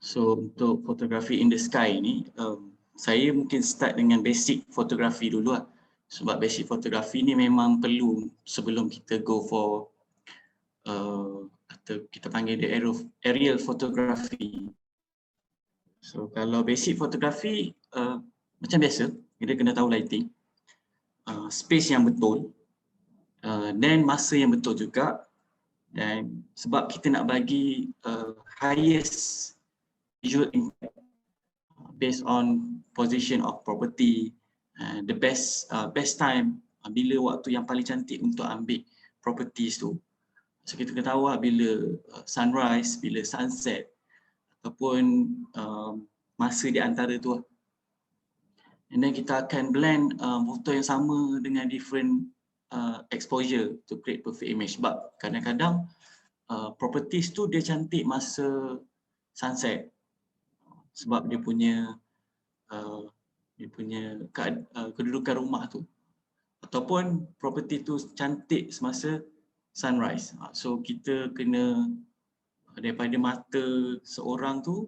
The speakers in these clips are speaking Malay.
So untuk fotografi in the sky ni, saya mungkin start dengan basic fotografi dulu lah. Sebab basic fotografi ni memang perlu sebelum kita go for atau kita panggil dia aerial photography. So kalau basic fotografi macam biasa, kita kena tahu lighting, space yang betul, dan masa yang betul juga. Dan sebab kita nak bagi highest visual impact based on position of property, the best time, bila waktu yang paling cantik untuk ambil properties tu. So kita kena tahu lah bila sunrise, bila sunset ataupun masa di antara tu lah. And then kita akan blend foto yang sama dengan different exposure to create perfect image. Sebab kadang-kadang properties tu dia cantik masa sunset sebab dia punya kedudukan rumah tu, ataupun property tu cantik semasa sunrise. So kita kena daripada mata seorang tu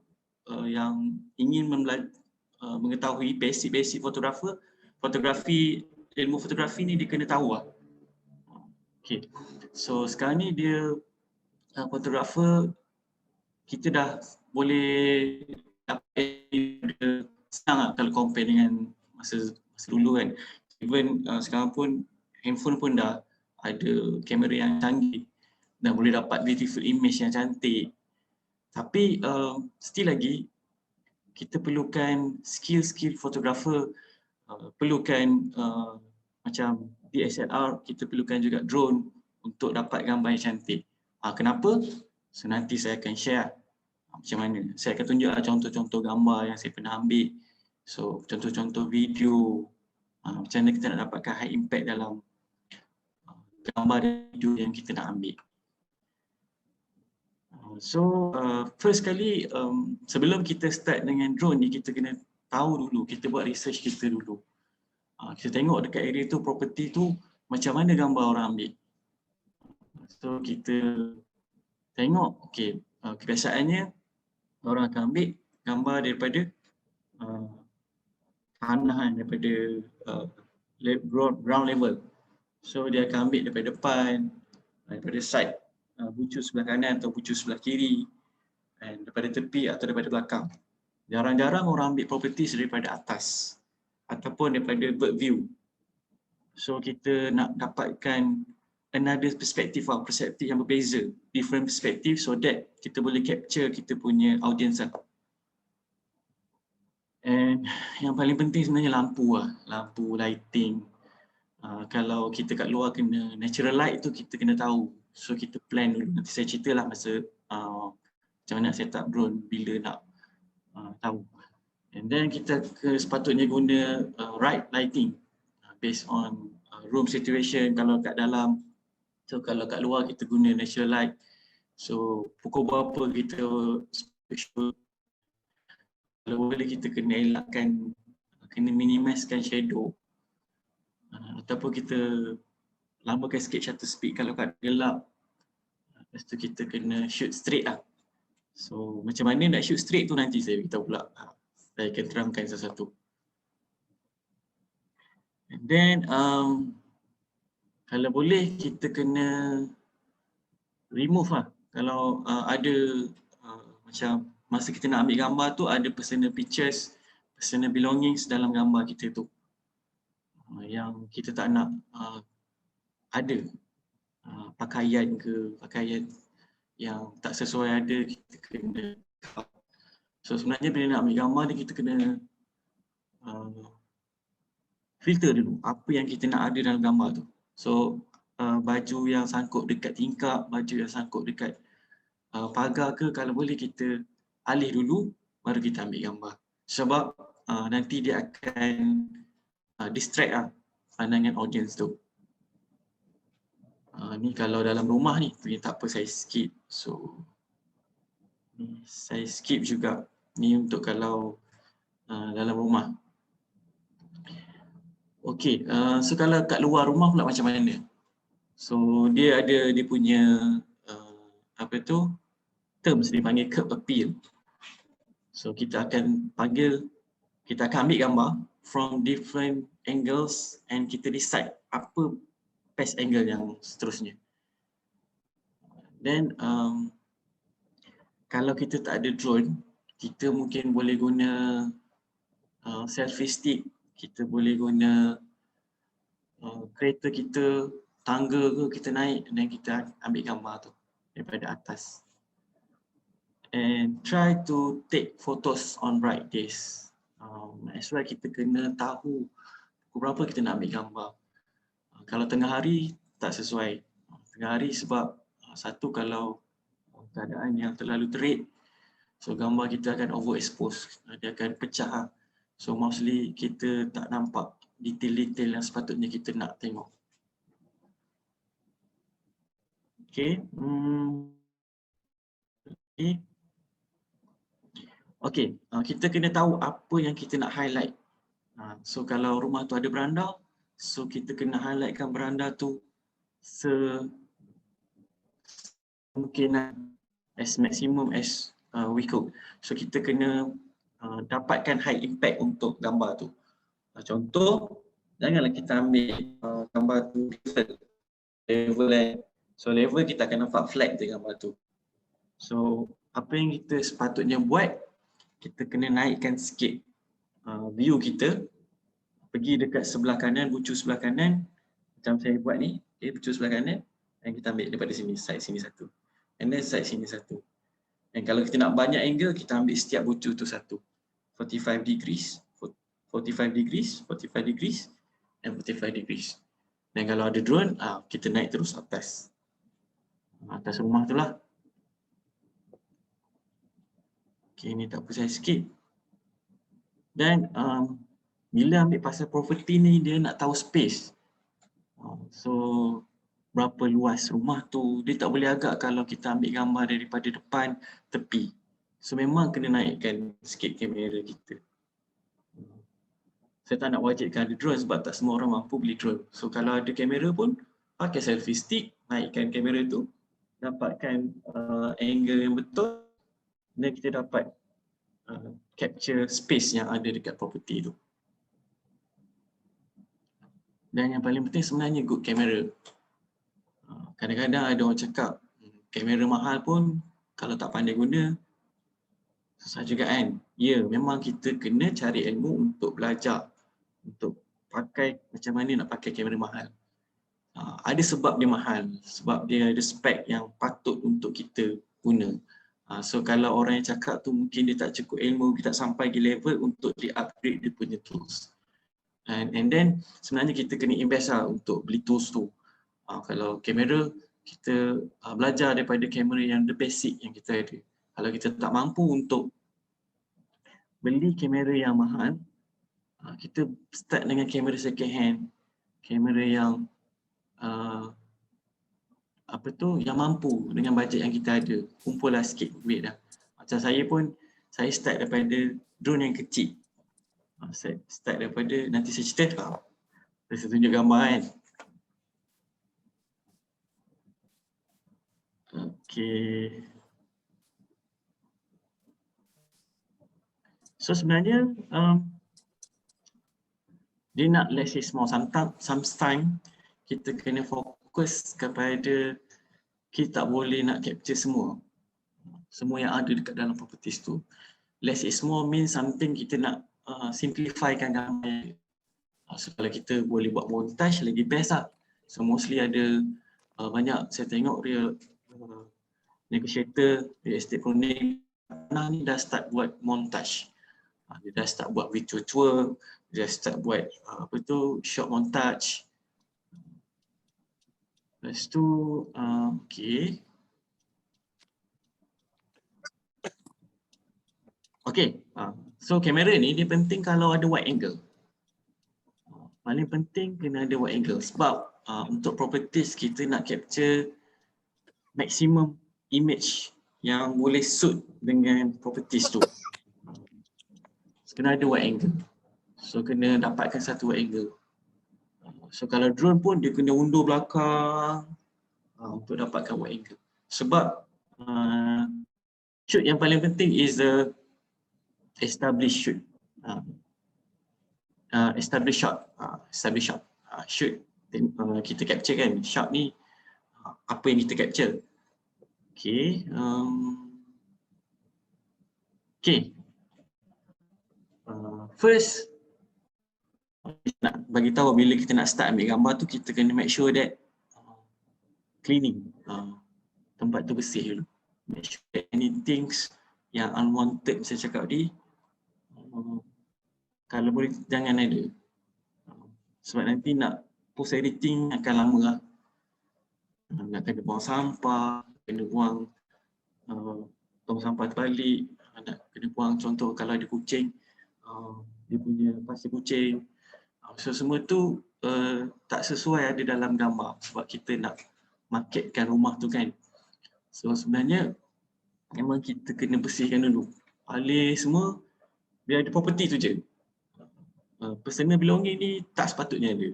yang ingin mengetahui basic fotografi, ilmu fotografi ni dia kena tahu lah. Okay. So sekarang ni dia fotografer kita dah boleh dapat senang lah kalau compare dengan masa dulu kan. Even sekarang pun handphone pun dah ada kamera yang canggih, dah boleh dapat beautiful image yang cantik. Tapi still lagi kita perlukan skill fotografer, perlukan macam DSLR, kita perlukan juga drone untuk dapat gambar yang cantik. Kenapa? So nanti saya akan share macam mana. Saya akan tunjuk contoh-contoh gambar yang saya pernah ambil. So contoh-contoh video, macam mana kita nak dapatkan high impact dalam gambar dan video yang kita nak ambil. So first kali sebelum kita start dengan drone ni, kita kena tahu dulu, kita buat research kita dulu. Kita tengok dekat area tu, property tu macam mana gambar orang ambil. So kita tengok, okay, kebiasaannya orang akan ambil gambar daripada tanah kan, daripada ground level. So dia akan ambil daripada depan, daripada side, bucu sebelah kanan atau bucu sebelah kiri, dan daripada tepi atau daripada belakang. Jarang-jarang orang ambil properties daripada atas ataupun daripada bird view. So kita nak dapatkan another perspektif yang berbeza, different perspective, so that kita boleh capture kita punya audience lah. And yang paling penting sebenarnya lampu lah, lampu, lighting. Kalau kita kat luar kena natural light tu kita kena tahu. So kita plan dulu, nanti saya ceritalah masa macam mana nak set up drone bila nak tahu. And then kita sepatutnya guna right lighting based on room situation. Kalau kat dalam, so kalau kat luar kita guna natural light. So pukul berapa kita special, kalau boleh kita kena elakkan, kena minimizekan shadow, ataupun kita lambakan sikit shutter speed kalau kat gelap. Lepas tu kita kena shoot straight lah. So macam mana nak shoot straight tu nanti saya beritahu pula. Saya akan terangkan satu-satu. And then kalau boleh kita kena remove lah. Kalau ada macam masa kita nak ambil gambar tu ada personal pictures, personal belongings dalam gambar kita tu. Yang kita tak nak ada pakaian yang tak sesuai ada, kita kena. So sebenarnya bila nak ambil gambar ni kita kena filter dulu apa yang kita nak ada dalam gambar tu. So baju yang sangkut dekat tingkap, baju yang sangkut dekat pagar ke, kalau boleh kita alih dulu baru kita ambil gambar. Sebab nanti dia akan distract lah pandangan audience tu. Ni kalau dalam rumah ni, tak apa saya skip. So ni saya skip juga. Ni untuk kalau dalam rumah. Okey, so kalau kat luar rumah pula macam mana? So dia ada dia punya apa tu, terms dipanggil curb appeal. So kita akan ambil gambar from different angles and kita decide apa best angle yang seterusnya. Then kalau kita tak ada drone, kita mungkin boleh guna selfie stick, kita boleh guna kereta kita, tangga ke kita naik dan kita ambil gambar tu daripada atas. And try to take photos on bright days. As well kita kena tahu pukul berapa kita nak ambil gambar. Kalau tengah hari tak sesuai. Tengah hari sebab satu, kalau keadaan yang terlalu terik, so gambar kita akan overexpose, dia akan pecah. So mostly kita tak nampak detail-detail yang sepatutnya kita nak tengok. Okay. Okay, kita kena tahu apa yang kita nak highlight. So kalau rumah tu ada beranda, so kita kena highlightkan beranda tu semungkinan as maximum as we could. So kita kena dapatkan high impact untuk gambar tu. Contoh, janganlah kita ambil gambar tu level. So level kita akan nampak flat je gambar tu. So apa yang kita sepatutnya buat, kita kena naikkan sikit view kita, pergi dekat sebelah kanan, bucu sebelah kanan macam saya buat ni, okay, bucu sebelah kanan dan kita ambil daripada sini, side sini satu, and then side sini satu. Dan kalau kita nak banyak angle, kita ambil setiap bucu tu satu, 45 degrees, 45 degrees, 45 degrees and 45 degrees. Dan kalau ada drone, kita naik terus atas rumah tu lah. Okay, ni tak pusing sikit. Dan bila ambil pasal property ni, dia nak tahu space. So berapa luas rumah tu, dia tak boleh agak kalau kita ambil gambar daripada depan tepi. So memang kena naikkan sikit kamera kita. Saya tak nak wajibkan ada drone sebab tak semua orang mampu beli drone. So kalau ada kamera pun, pakai selfie stick, naikkan kamera tu, dapatkan angle yang betul dan kita dapat capture space yang ada dekat property tu. Dan yang paling penting sebenarnya good camera. Kadang-kadang ada orang cakap kamera mahal pun kalau tak pandai guna susah juga kan. Ya, memang kita kena cari ilmu untuk belajar, untuk pakai macam mana nak pakai kamera mahal. Ada sebab dia mahal, sebab dia ada spek yang patut untuk kita guna. So kalau orang yang cakap tu mungkin dia tak cukup ilmu, dia tak sampai di level untuk di-upgrade dia punya tools. And then sebenarnya kita kena invest lah untuk beli tools tu. Kalau kamera, kita belajar daripada kamera yang the basic yang kita ada. Kalau kita tak mampu untuk beli kamera yang mahal, kita start dengan kamera second hand, kamera yang yang mampu dengan bajet yang kita ada. Kumpul lah sikit duit dah. Macam saya pun, saya start daripada drone yang kecil. Saya start daripada, nanti saya cerita, saya tunjuk gambar kan. Okay. So sebenarnya, dia nak let's say small. Sometimes kita kena fokus kepada, kita tak boleh nak capture semua yang ada dekat dalam properties tu. Less is more means something kita nak simplifykan gambar. So kalau kita boleh buat montage lagi best lah. So mostly ada banyak saya tengok dia negotiator, real estate cloning ni dah start buat montage. Dia dah start buat virtual tour, dia dah start buat short montage. Lepas tu, okay. Okay, so kamera ni dia penting kalau ada wide angle. Paling penting kena ada wide angle sebab untuk properties kita nak capture maximum image yang boleh suit dengan properties tu. So, kena ada wide angle. So kena dapatkan satu wide angle. So kalau drone pun dia kena undur belakang untuk dapatkan wide angle. Sebab shoot yang paling penting is the establish should. Establish shot. Establish shot. Should kita capture kan. Shot ni apa yang kita capture. Okay. Okay. First, nak bagi tahu bila kita nak start ambil gambar tu, kita kena make sure that cleaning. Tempat tu bersih dulu. Make sure that anything yang unwanted saya cakap tadi, kalau boleh jangan ada. Sebab nanti nak post editing akan lama lah. Nak kena buang sampah, kena buang tong sampah terbalik, nak kena buang contoh kalau ada kucing, dia punya pasir kucing. So semua tu tak sesuai ada dalam gambar sebab kita nak marketkan rumah tu kan. So sebenarnya memang kita kena bersihkan dulu. Alih semua biar ada property tu je. Personal belonging ni tak sepatutnya ada.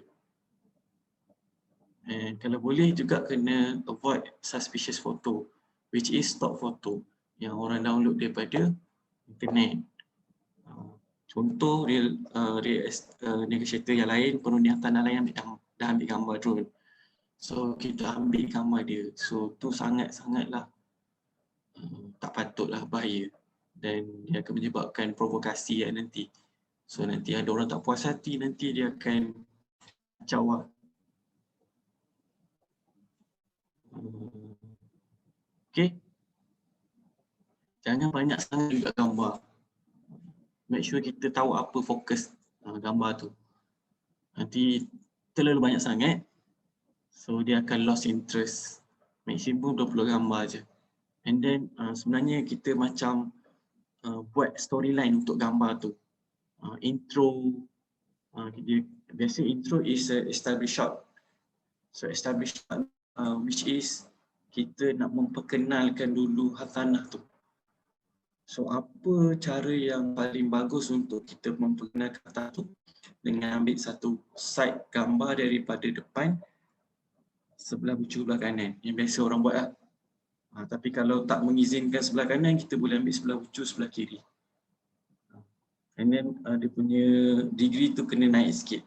And kalau boleh juga kena avoid suspicious photo, which is stock photo yang orang download daripada internet. Contoh real negotiator yang lain, penghunian tanah lain dah ambil gambar drone. So kita ambil gambar dia. So tu sangat-sangatlah tak patutlah, bahaya. Dan dia akan menyebabkan provokasi nanti. So nanti ada orang tak puas hati, nanti dia akan kacau lah. Okay. Jangan banyak sangat juga gambar. Make sure kita tahu apa fokus gambar tu. Nanti terlalu banyak sangat, so dia akan lost interest. Maksimum 20 gambar je. And then sebenarnya kita macam buat storyline untuk gambar tu. Intro, biasa intro is establish shot. So establish shot, which is kita nak memperkenalkan dulu hartanah tu. So apa cara yang paling bagus untuk kita memperkenalkan hartanah tu? Dengan ambil satu side gambar daripada depan sebelah bucu sebelah kanan. Yang biasa orang buat lah. Tapi kalau tak mengizinkan sebelah kanan, kita boleh ambil sebelah bucu sebelah kiri. And then dia punya degree tu kena naik sikit.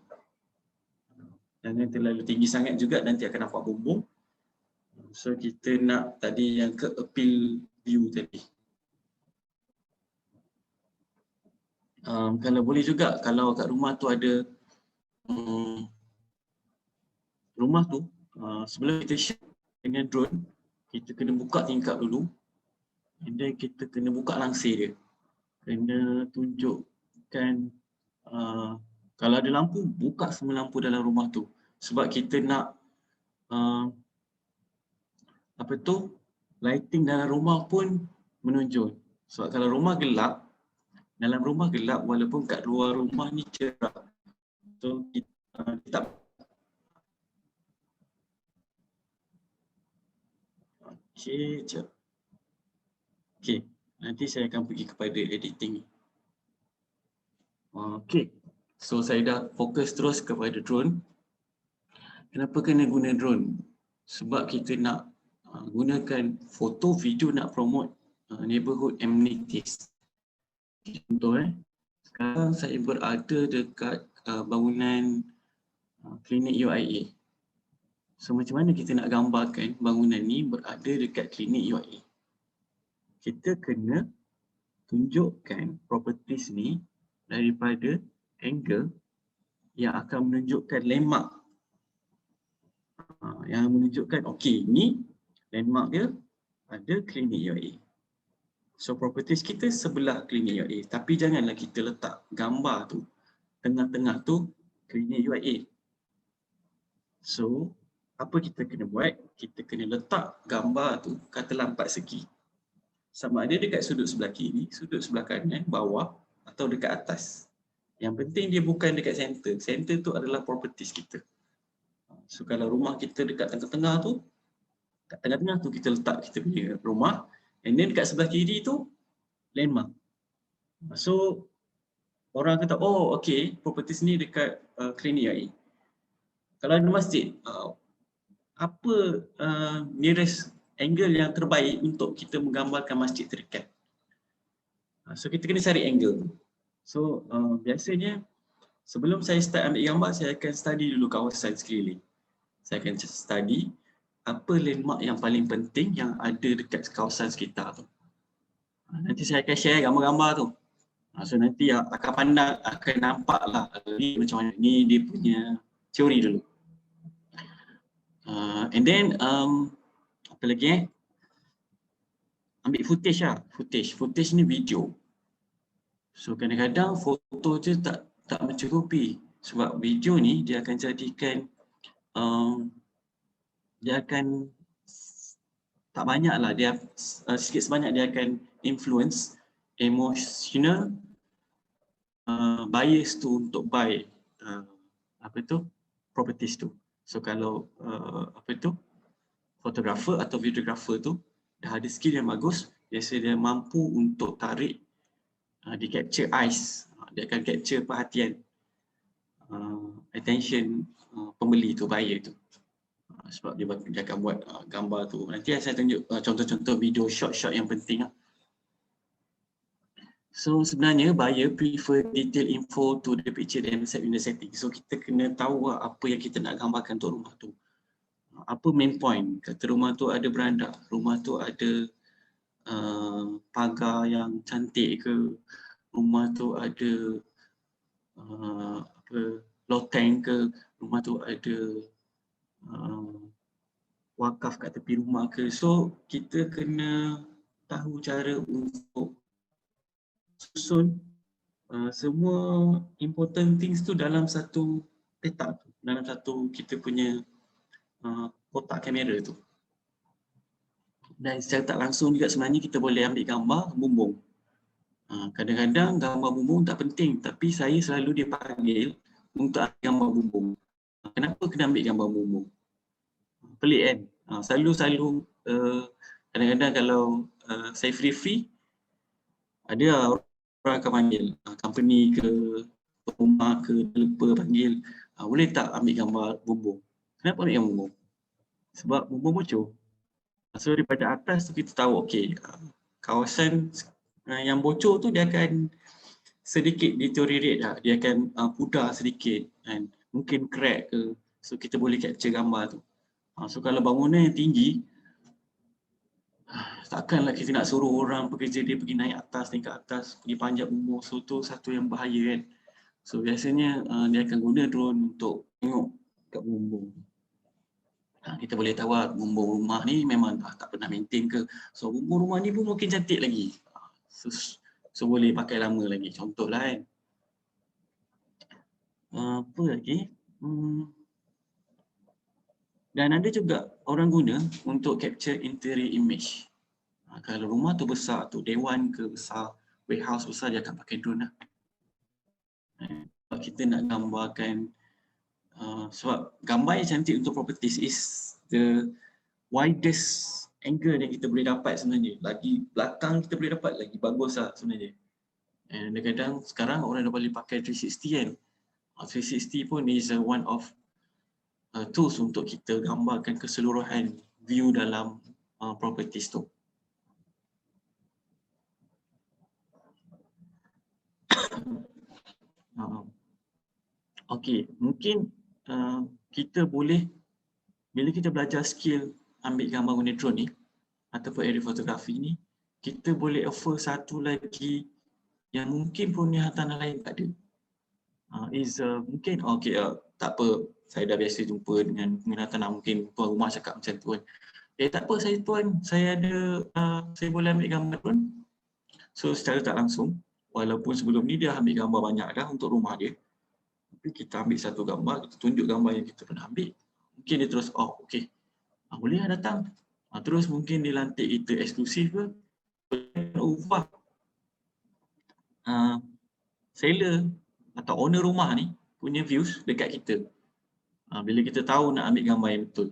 Jangan terlalu tinggi sangat juga, nanti akan nampak bumbung. So kita nak tadi yang ke appeal view tadi. Kalau boleh juga, kalau kat rumah tu ada rumah tu, sebelum kita shoot dengan drone, kita kena buka tingkap dulu. And then kita kena buka langsir dia. Kena tunjukkan, kalau ada lampu, buka semua lampu dalam rumah tu. Sebab kita nak lighting dalam rumah pun menonjol. Sebab kalau rumah gelap, dalam rumah gelap walaupun kat luar rumah ni cerah. So kita tak. Okey, jap. Okey, nanti saya akan pergi kepada editing. Okey. So saya dah fokus terus kepada drone. Kenapa kena guna drone? Sebab kita nak gunakan foto, video nak promote neighborhood amenities. Contoh sekarang saya berada dekat bangunan klinik UIA. So macam mana kita nak gambarkan bangunan ni berada dekat klinik UIA? Kita kena tunjukkan properties ni daripada angle yang akan menunjukkan landmark. Yang menunjukkan okey, ni landmark dia ada klinik UIA. So properties kita sebelah klinik UIA, tapi janganlah kita letak gambar tu tengah-tengah tu klinik UIA. So apa kita kena buat? Kita kena letak gambar tu katalah 4 segi. Sama ada dekat sudut sebelah kiri, sudut sebelah kanan, bawah atau dekat atas. Yang penting dia bukan dekat center. Center tu adalah properties kita. So kalau rumah kita dekat tengah-tengah tu, kat tengah-tengah tu kita letak kita punya rumah. And then dekat sebelah kiri tu landmark. So orang kata, oh okey, properties ni dekat klinik UIA. Kalau ada masjid, apa nearest angle yang terbaik untuk kita menggambarkan masjid terdekat? So kita kena cari angle. So biasanya sebelum saya start ambil gambar, saya akan study dulu kawasan sekeliling. Saya akan study apa landmark yang paling penting yang ada dekat kawasan sekitar tu. Nanti saya akan share gambar-gambar tu. So nanti akan pandang, akan nampak lah ni macam mana. Ni dia punya teori dulu. And then apa lagi ambil footage lah. Footage ni video. So kadang-kadang foto je tak mencukupi. Sebab video ni dia akan jadikan dia akan tak banyak lah, dia sikit sebanyak dia akan influence emotional bias tu untuk buy properties tu. So kalau fotografer atau videographer tu dah ada skill yang bagus, biasa dia mampu untuk tarik, dia capture eyes, dia akan capture perhatian, attention pembeli tu, buyer tu. Sebab dia akan buat gambar tu. Nanti saya tunjuk contoh-contoh video shot-shot yang penting lah. So sebenarnya buyer prefer detail info to the picture than set in the setting. So kita kena tahu apa yang kita nak gambarkan untuk rumah tu. Apa main point? Kata rumah tu ada beranda, rumah tu ada pagar yang cantik ke, rumah tu ada loteng ke, rumah tu ada wakaf kat tepi rumah ke. So kita kena tahu cara untuk susun semua important things tu dalam satu petak tu, dalam satu kita punya kotak kamera tu. Dan secara tak langsung juga sebenarnya kita boleh ambil gambar bumbung. Kadang-kadang gambar bumbung tak penting, tapi saya selalu dipanggil untuk ambil gambar bumbung. Kenapa kena ambil gambar bumbung? Pelik kan? Selalu kadang-kadang kalau saya free ada orang akan panggil company ke rumah ke developer panggil, boleh tak ambil gambar bumbung? Kenapa ambil gambar bumbung? Sebab bumbung bocor. So daripada atas tu kita tahu okey, kawasan yang bocor tu dia akan sedikit deteriorate lah, dia akan pudar sedikit kan, mungkin crack ke. So kita boleh capture gambar tu. So kalau bangunan yang tinggi, takkanlah kita nak suruh orang pekerja dia pergi naik atas, tingkat atas, pergi panjat bumbung. So tu satu yang bahaya kan. So biasanya dia akan guna drone untuk tengok kat bumbung. Kita boleh tahu bumbung rumah ni memang tak pernah maintain ke. So bumbung rumah ni pun mungkin cantik lagi. So boleh pakai lama lagi. Contohlah kan. Apa lagi? Dan ada juga orang guna untuk capture interior image. Kalau rumah tu besar tu, dewan ke besar, warehouse besar, dia akan pakai drone lah. Kalau kita nak gambarkan, sebab gambar yang cantik untuk properties is the widest angle yang kita boleh dapat sebenarnya. Lagi belakang kita boleh dapat, lagi bagus lah sebenarnya. Dan kadang-kadang sekarang orang dah boleh pakai 360 kan. 360 pun is one of tools untuk kita gambarkan keseluruhan view dalam properties tu. Okey, mungkin kita boleh, bila kita belajar skill ambil gambar guna drone ni ataupun aerial photography ni, kita boleh offer satu lagi yang mungkin punya tanah lain tak ada. Mungkin tak apa, saya dah biasa jumpa dengan pengguna tanah, mungkin tuan rumah cakap macam tu kan. Tak apa saya boleh ambil gambar drone. So secara tak langsung, walaupun sebelum ni dia ambil gambar banyak dah untuk rumah dia, tapi kita ambil satu gambar, kita tunjuk gambar yang kita pernah ambil. Mungkin dia terus, okey, boleh lah datang. Terus mungkin dia lantik kita eksklusif ke, ubah seller atau owner rumah ni punya views dekat kita. Bila kita tahu nak ambil gambar yang betul.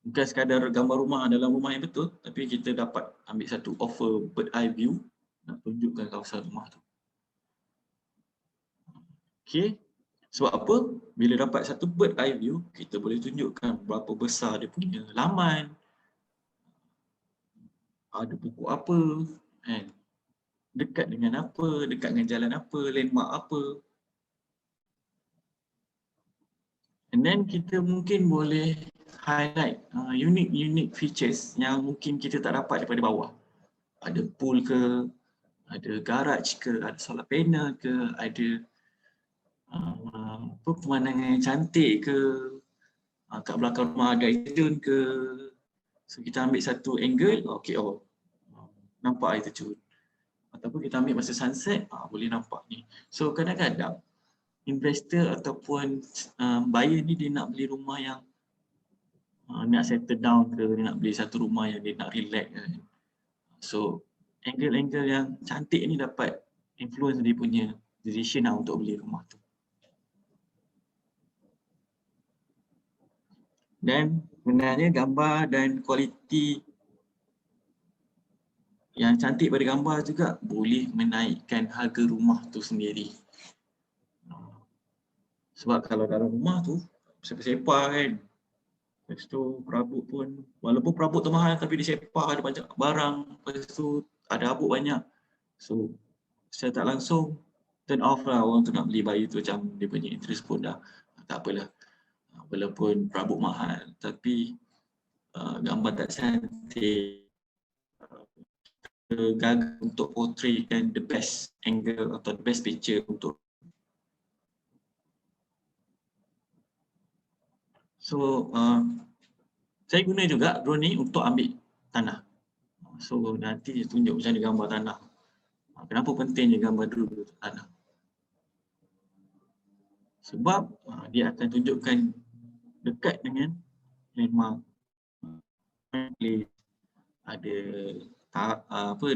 Bukan sekadar gambar rumah dalam rumah yang betul, tapi kita dapat ambil satu offer bird eye view, nak tunjukkan kawasan rumah tu. Okey. Sebab apa? Bila dapat satu bird eye view, kita boleh tunjukkan berapa besar dia punya laman, ada pokok apa, kan? dekat dengan apa, dekat dengan jalan apa, landmark apa. And then kita mungkin boleh highlight unique features yang mungkin kita tak dapat daripada bawah. Ada pool ke, ada garage ke, ada solar panel ke, ada pemandangan yang cantik ke, kat belakang rumah ada istern ke. So kita ambil satu angle, okay, nampak air terjun. Ataupun kita ambil masa sunset, boleh nampak ni. So kadang-kadang investor ataupun buyer ni dia nak beli rumah yang nak settle down ke, dia nak beli satu rumah yang dia nak relax kan. So angle-angle yang cantik ni dapat influence dia punya decision lah untuk beli rumah tu. Dan sebenarnya gambar dan kualiti yang cantik pada gambar juga boleh menaikkan harga rumah tu sendiri. Sebab kalau dalam rumah tu sepah-sepah kan, lepas tu perabot pun, walaupun perabot tu mahal tapi dia sepah, ada banyak barang, lepas tu ada habuk banyak. So secara tak langsung turn off lah orang tu nak beli, buyer tu macam dia punya interest pun dah tak apalah. Walaupun perabot mahal tapi gambar tak cantik, gagal untuk portraykan the best angle atau the best picture untuk. So saya guna juga drone ni untuk ambil tanah. So nanti dia tunjuk macam mana gambar tanah. Kenapa pentingnya gambar drone untuk tanah? Sebab dia akan tunjukkan dekat dengan landmark, place, ada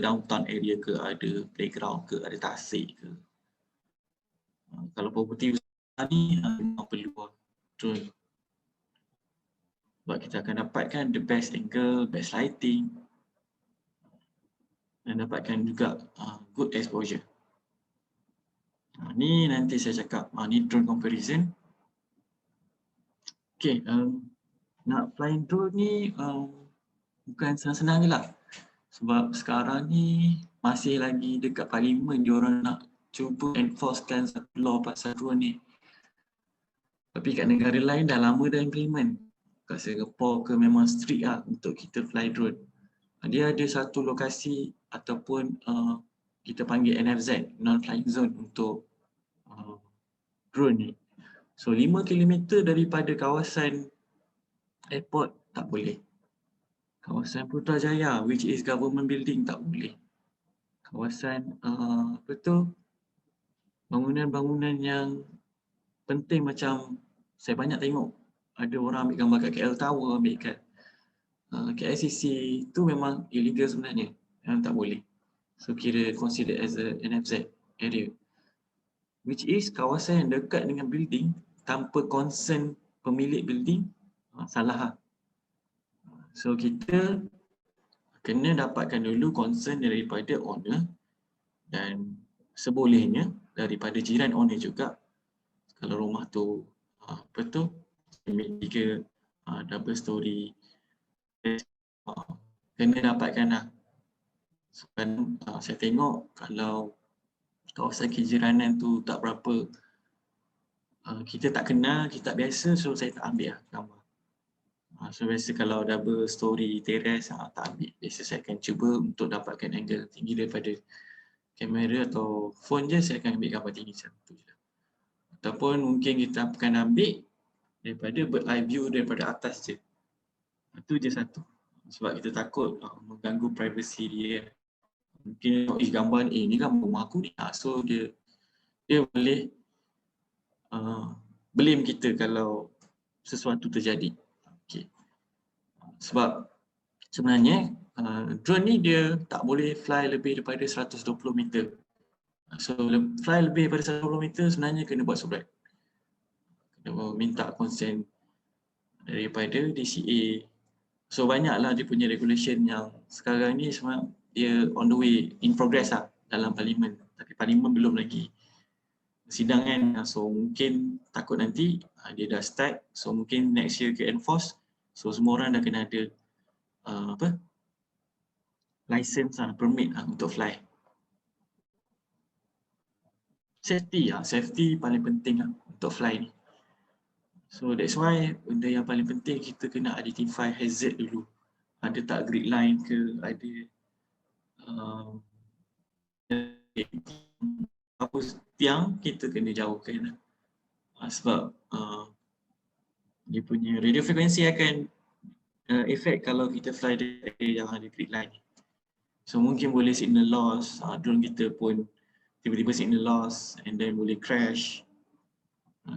downtown area ke, ada playground ke, ada tasik ke. Kalau property ni memang perlu drone. Sebab kita akan dapatkan the best angle, best lighting dan dapatkan juga good exposure. Ni nanti saya cakap, ni drone comparison. Okay, nak flying drone ni bukan senang-senang je lah. Sebab sekarang ni masih lagi dekat parlimen diorang nak cuba enforcekan satu law pasal drone ni. Tapi kat negara lain dah lama dah implement. Kat Singapore ke memang strict lah untuk kita fly drone. Dia ada satu lokasi ataupun kita panggil NFZ, non-flying zone untuk drone ni. So 5 km daripada kawasan airport tak boleh. Kawasan Putrajaya which is government building tak boleh. Kawasan bangunan-bangunan yang penting macam saya banyak tengok ada orang ambil gambar kat KL Tower, ambil kat KLCC, tu memang illegal sebenarnya, yang tak boleh. So kira considered as a NFZ area, which is kawasan yang dekat dengan building tanpa concern pemilik building, salah lah. So kita kena dapatkan dulu concern daripada owner dan sebolehnya daripada jiran owner juga. Kalau rumah tu tiga double story, kena dapatkan lah. So, saya tengok kalau kawasan kejiranan tu tak berapa, kita tak kenal, kita tak biasa, so saya tak ambil lah gambar. So biasa kalau double story terrace tak ambil. Biasa saya akan cuba untuk dapatkan angle tinggi daripada kamera atau phone je, saya akan ambil gambar tinggi macam tu je. Ataupun mungkin kita akan ambil daripada bird eye view daripada atas je. Itu je satu. Sebab kita takut mengganggu privacy dia. Mungkin gambar ni gambar rumah aku ni. So dia boleh blame kita kalau sesuatu terjadi. Okay. Sebab sebenarnya drone ni dia tak boleh fly lebih daripada 120 meter. So fly lebih daripada 120 meter sebenarnya kena buat surat. Kena minta consent daripada DCA. So banyaklah dia punya regulation yang sekarang ni semua dia on the way, in progress lah dalam parlimen. Tapi parlimen belum lagi sidang kan. So mungkin takut nanti dia dah start. So mungkin next year ke enforce. So semua orang dah kena ada license permit untuk fly. Safety paling penting lah untuk fly ni. So that's why benda yang paling penting kita kena identify hazard dulu. Ada tak grid line ke, ada apa tiang, kita kena jauhkan lah. Sebab dia punya radio frequency akan efek kalau kita fly di area yang ada grid line. So mungkin boleh signal loss, drone kita pun tiba-tiba signal loss and then boleh crash.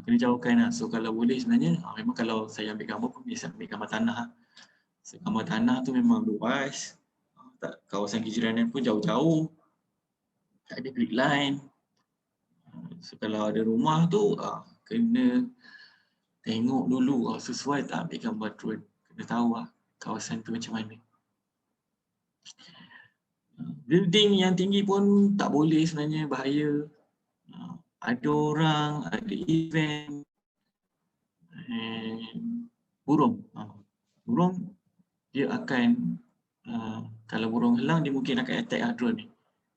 Kena jauhkan lah. So kalau boleh sebenarnya, memang kalau saya ambil gambar pun biasa ambil gambar tanah. So, gambar tanah tu memang luas, kawasan kejiranan pun jauh-jauh, tak ada grid line. So kalau ada rumah tu, kena tengok dulu sesuai tak ambil gambar drone. Kena tahu kawasan tu macam mana. Building yang tinggi pun tak boleh sebenarnya, bahaya. Ada orang, ada event. Burung. Burung dia akan, kalau burung hilang dia mungkin akan attack drone ni.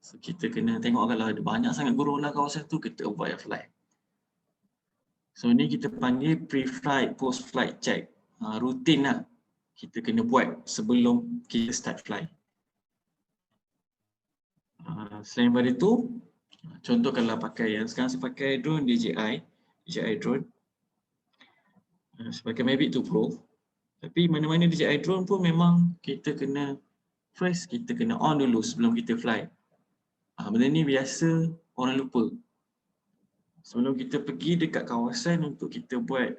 So kita kena tengok kalau ada banyak sangat burung dalam kawasan tu, kita avoid flight. So ni kita panggil pre-flight, post-flight check. Rutin lah kita kena buat sebelum kita start flight. Selain daripada itu, contoh kalau pakai yang sekarang saya pakai drone DJI drone. Saya pakai Mavic 2 Pro. Tapi mana-mana DJI drone pun memang kita kena first kita kena on dulu sebelum kita fly. Benda ni biasa orang lupa. Sebelum kita pergi dekat kawasan untuk kita buat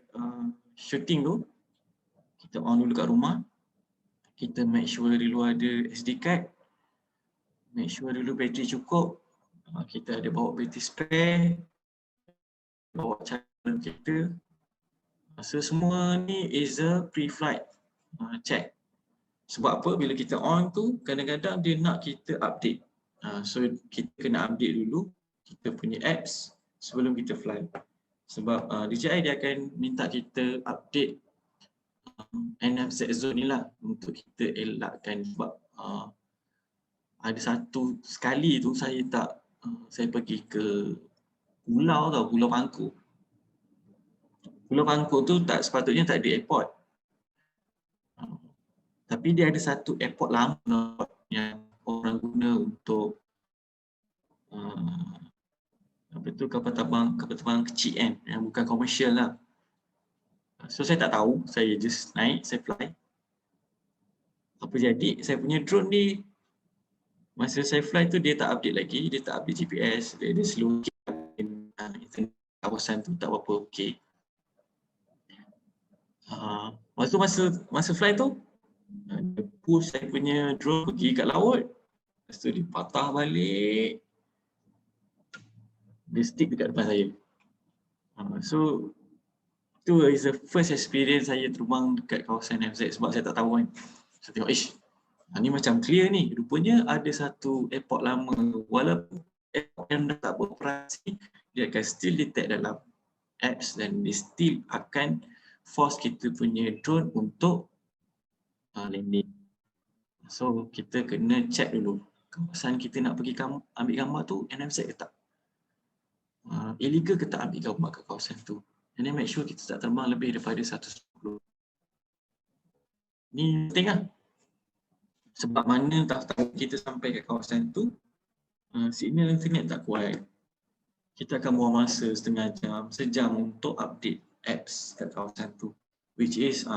shooting tu, kita on dulu kat rumah. Kita make sure dulu ada SD card. Make sure dulu bateri cukup. Kita ada bawa bateri spare. Bawa charger kita. So semua ni is a pre-flight check. Sebab apa? Bila kita on tu, kadang-kadang dia nak kita update. So kita kena update dulu kita punya apps sebelum kita fly. Sebab DJI dia akan minta kita update NFZ zone ni lah untuk kita elakkan. Sebab ada satu sekali tu saya pergi ke Pulau Pangkor. Pulau Pangkor tu sepatutnya tak ada airport. Tapi dia ada satu airport lama yang orang guna untuk kapal terbang kecil kan, yang bukan komersial lah. So saya tak tahu, saya just naik, saya fly. Apa jadi, saya punya drone ni masa saya fly tu dia tak update lagi, dia tak update GPS, dia slow kawasan tu tak berapa okey. Masa fly tu dia push saya punya drone pergi kat laut. Lepas tu dia patah balik. Dia stick dekat depan saya. So tu is the first experience saya terbang dekat kawasan FZ sebab saya tak tahu kan. Saya tengok, ni macam clear ni. Rupanya ada satu airport lama. Walaupun airport yang dah tak beroperasi, dia akan still detect dalam apps dan dia still akan force kita punya drone untuk landing. So kita kena check dulu kawasan kita nak pergi ambil gambar tu NFZ ke tak. Illegal ke tak ambil gambar kat kawasan tu. And then make sure kita tak terbang lebih daripada 110. Ni penting lah. Sebab mana tahu kita sampai ke kawasan tu, signal internet tak kuat. Kita akan buang masa setengah jam, sejam untuk update apps kat kawasan tu. Which is,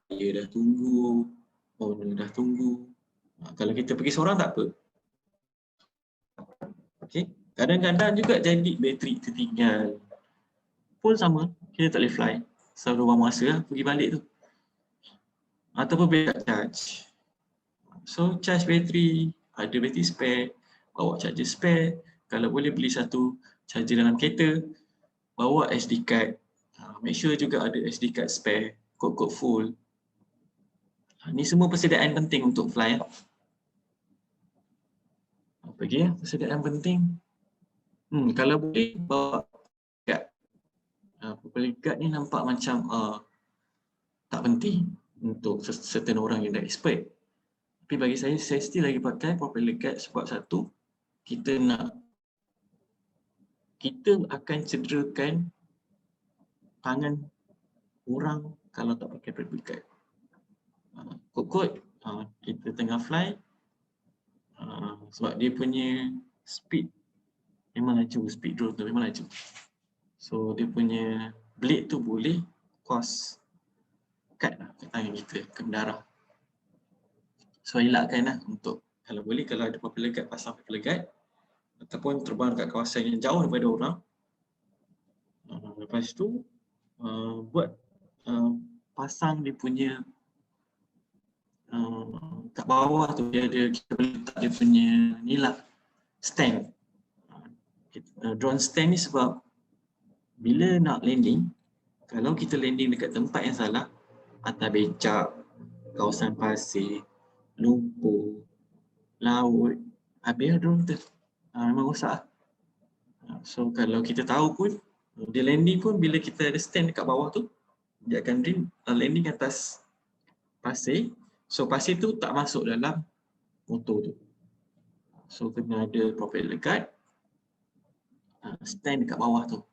dia dah tunggu, owner dah tunggu. Kalau kita pergi seorang tak apa. Okay. Kadang-kadang juga jadi bateri tertinggal. Pun sama, kita tak boleh fly. Selalu buang masa lah pergi balik tu. Ataupun backup charge. So charge bateri, ada bateri spare, bawa charger spare. Kalau boleh beli satu charger dalam kereta, bawa SD card. Make sure juga ada SD card spare, kod-kod full. Ni semua persediaan penting untuk fly. Apa lagi ya? Persediaan penting. Kalau boleh bawa guard. Propeller guard ni nampak macam tak penting untuk certain orang yang dah expert. Tapi bagi saya still lagi pakai propeller guard sebab satu, kita kita akan cederakan tangan orang kalau tak pakai private guide. Kot-kot kita tengah fly, sebab dia punya speed memang laju, speed drone tu memang laju. So dia punya blade tu boleh cause cut kat tangan kita, ke darah. So elakkan untuk, kalau boleh, kalau ada propeller guard, pasang propeller guard ataupun terbang dekat kawasan yang jauh daripada orang. Lepas tu buat pasang dia punya kat bawah tu dia ada, kita boleh letak dia punya ni lah, stand. Drone stand ni sebab bila nak landing, kalau kita landing dekat tempat yang salah, atas becak, kawasan pasir, lumpur, laut, habis drone tu memang rosak. So kalau kita tahu pun, dia landing pun bila kita ada stand dekat bawah tu, dia akan landing atas pasir. So pasir tu tak masuk dalam motor tu. So kena ada propeller guard, stand dekat bawah tu.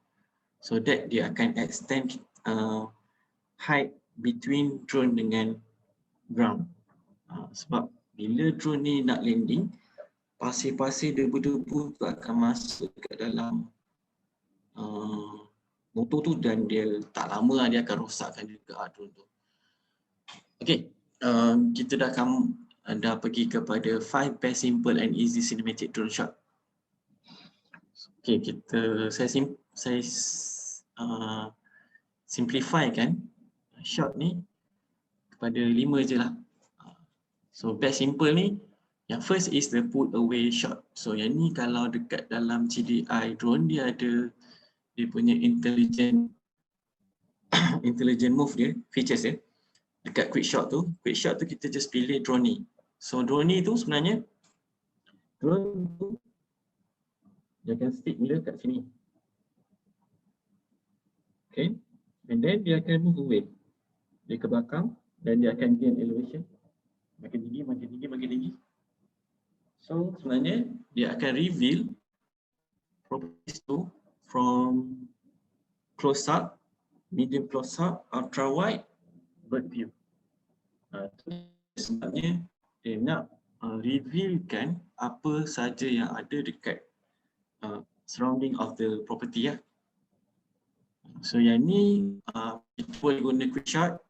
So that dia akan extend height between drone dengan ground. Sebab bila drone ni nak landing, pasir-pasir debu-debu tu akan masuk ke dalam motor tu dan dia tak lama dia akan rosakkan juga drone tu. Okay, kita dah pergi kepada 5 best simple and easy cinematic drone shot. Okay, saya simplifykan shot ni kepada 5 je lah. So best simple ni, yang first is the pull away shot. So yang ni kalau dekat dalam GDI drone, dia ada dia punya intelligent move dia, features dia. Dekat quick shot tu kita just pilih drone ni. So drone ni tu sebenarnya, drone tu dia akan stick mula kat sini. Okay, and then dia akan move away. Dia ke belakang dan dia akan gain elevation. Makin tinggi. So sebenarnya dia akan reveal properties tu from close up, medium close up, ultra wide, bird view. Sebabnya dia nak revealkan apa saja yang ada dekat surrounding of the property ya. So yang ni kita boleh guna quick shot.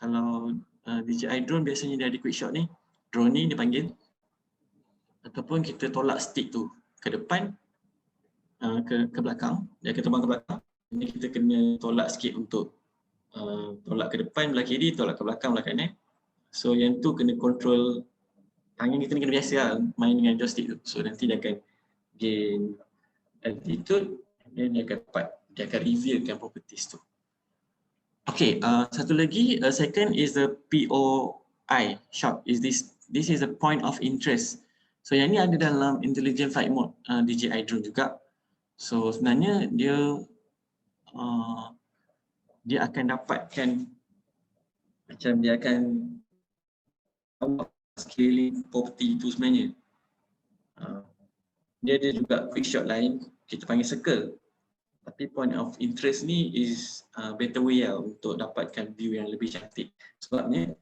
Kalau DJI drone biasanya dia ada quick shot ni, drone ni dia panggil, ataupun kita tolak stick tu ke depan, ke belakang, dia akan terbang ke belakang. Ini kita kena tolak sikit untuk tolak ke depan belah kiri, tolak ke belakang belah kanan. So yang tu kena control, tangan kita ni kena biasa lah main dengan joystick tu. So nanti dia akan gain altitude dan dia akan revealkan properties tu. Okay, satu lagi, second is the POI shot. This is a point of interest. So yang ni ada dalam intelligent flight mode DJI drone juga. So sebenarnya dia akan dapatkan, macam dia akan scaling property itu sebenarnya. Dia ada juga quick shot lain, kita panggil circle. Tapi point of interest ni is better way lah untuk dapatkan view yang lebih cantik. Sebabnya,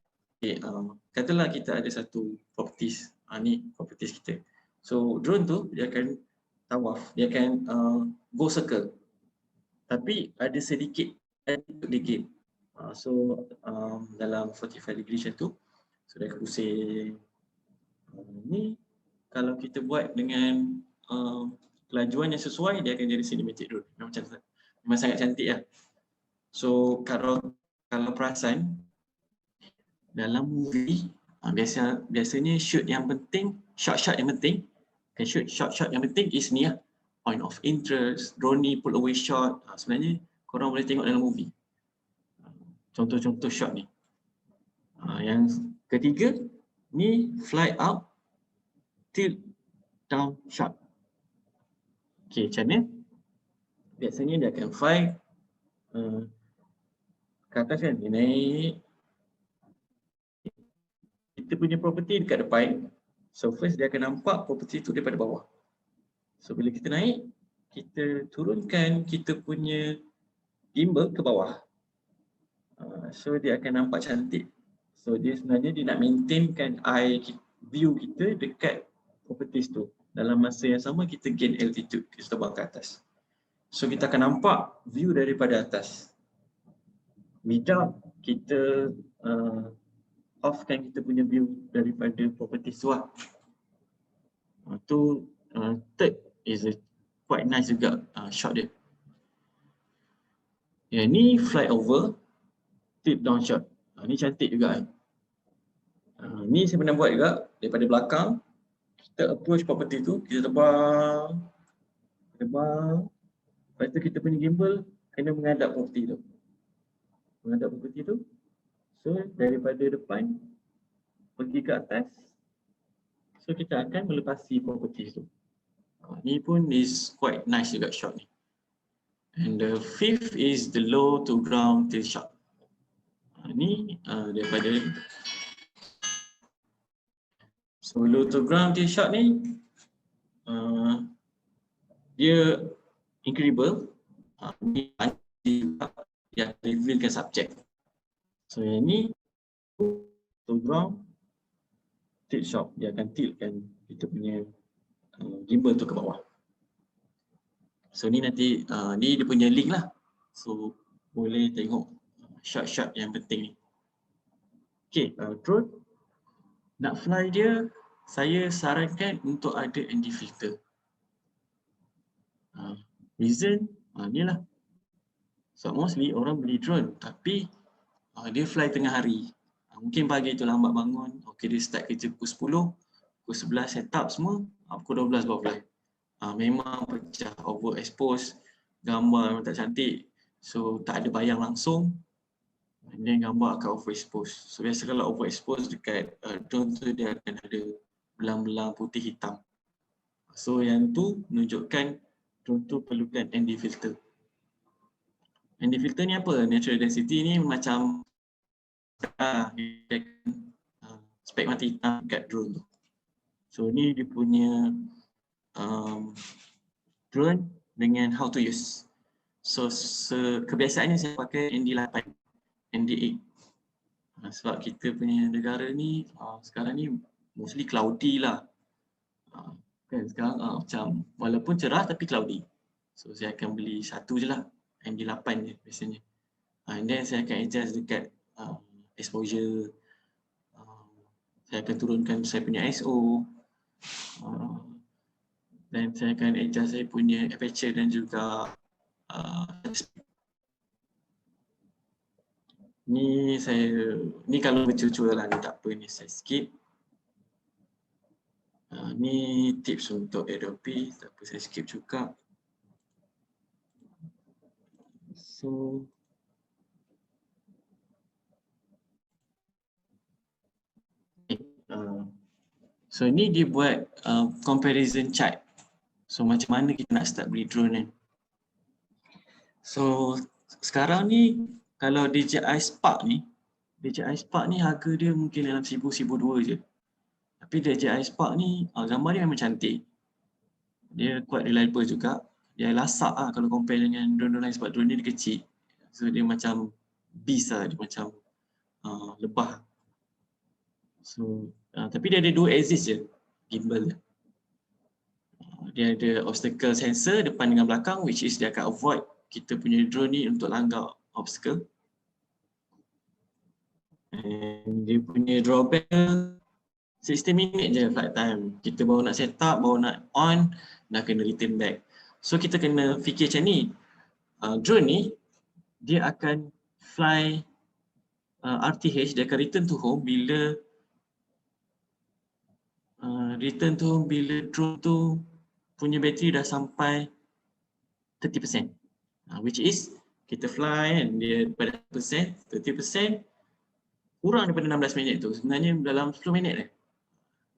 katalah kita ada satu properties, ni properties kita. So drone tu dia akan tawaf, dia akan go circle. Tapi ada sedikit dikit. So dalam 45 degree macam tu, so dia akan pusing. Ni kalau kita buat dengan kelajuan yang sesuai, dia akan jadi cinematic drone. Memang sangat cantik lah. So kalau perasan dalam movie, biasanya shoot yang penting, shot yang penting, shot yang penting is ni lah, point of interest, drone ni, pull away shot. Sebenarnya korang boleh tengok dalam movie contoh-contoh shot ni. Yang ketiga ni fly up, tilt down shot. Okay, macam ni. Biasanya dia akan fly ke atas kan, dia naik. Kita punya property dekat depan. So first dia akan nampak property tu daripada bawah. So bila kita naik, kita turunkan kita punya gimbal ke bawah. So dia akan nampak cantik. So dia sebenarnya dia nak maintainkan view kita dekat properties tu. Dalam masa yang sama kita gain altitude, kita terbang ke atas. So kita akan nampak view daripada atas. Without kita offkan kita punya view daripada properties tu lah. Third is quite nice juga shot dia. Yang ni fly over, tip down shot. Ni cantik juga. Ni saya pernah buat juga daripada belakang. Kita approach property tu, kita terbang. Lepas tu kita punya gimbal kena menghadap property tu. So daripada depan pergi ke atas. So kita akan melepasi property tu. Ni pun is quite nice juga shot ni. And the fifth is the low to ground tilt shot. Ni daripada so low to ground tilt shot ni dia incredible. Ni dia revealkan subjek. So yang ni to ground tilt shot, dia akan tiltkan kita punya gimbal tu ke bawah. So ni nanti ni dia punya link lah. So boleh tengok shot-shot yang penting ni. Okay, drone nak fly dia, saya sarankan untuk ada ND filter. Reason ni lah. So mostly orang beli drone tapi dia fly tengah hari. Mungkin pagi tu lambat bangun, okay dia start kerja pukul 10, pukul 11 set up semua, pukul 12 baru fly. Memang pecah, overexpose, gambar memang tak cantik. So tak ada bayang langsung. And then gambar akan overexpose. So biasa kalau overexpose dekat drone tu dia akan ada belang-belang putih hitam. So yang tu menunjukkan drone tu perlukan ND filter. ND filter ni apa? Natural density ni macam spek mata hitam kat drone tu. So ni dia punya drone dengan how to use. So kebiasaannya saya pakai ND8, ND8. Sebab kita punya negara ni sekarang ni mostly cloudy lah. Kan sekarang macam walaupun cerah tapi cloudy. So saya akan beli satu je lah, ND8 je biasanya. And then saya akan adjust dekat exposure. Saya akan turunkan saya punya ISO. Dan saya akan adjust saya punya aperture dan juga ni kalau bercucur lah, ni tak apa, ni saya skip. Ni tips untuk Adobe, tak apa saya skip juga. So ni dia buat comparison chart. So macam mana kita nak start beli drone kan. So sekarang ni kalau DJI Spark ni harga dia mungkin dalam 1000, 1200 je. Tapi DJI Spark ni gambar dia memang cantik. Dia quite reliable juga. Dia lasak lah kalau compare dengan drone-drone lain sebab drone ni dia kecil. So dia macam beast lah, dia macam lebah. So tapi dia ada 2 axis je gimbal dia. Dia ada obstacle sensor depan dengan belakang, which is dia akan avoid kita punya drone ni untuk langgar obstacle. And dia punya drawback 60 minit je flight time. Kita baru nak set up, baru nak on, dah kena return back. So kita kena fikir macam ni. Drone ni dia akan fly RTH, dia akan return to home bila drone tu punya bateri dah sampai 30%. Which is kita fly and dia pada 30% kurang daripada 16 minit tu. Sebenarnya dalam 10 minit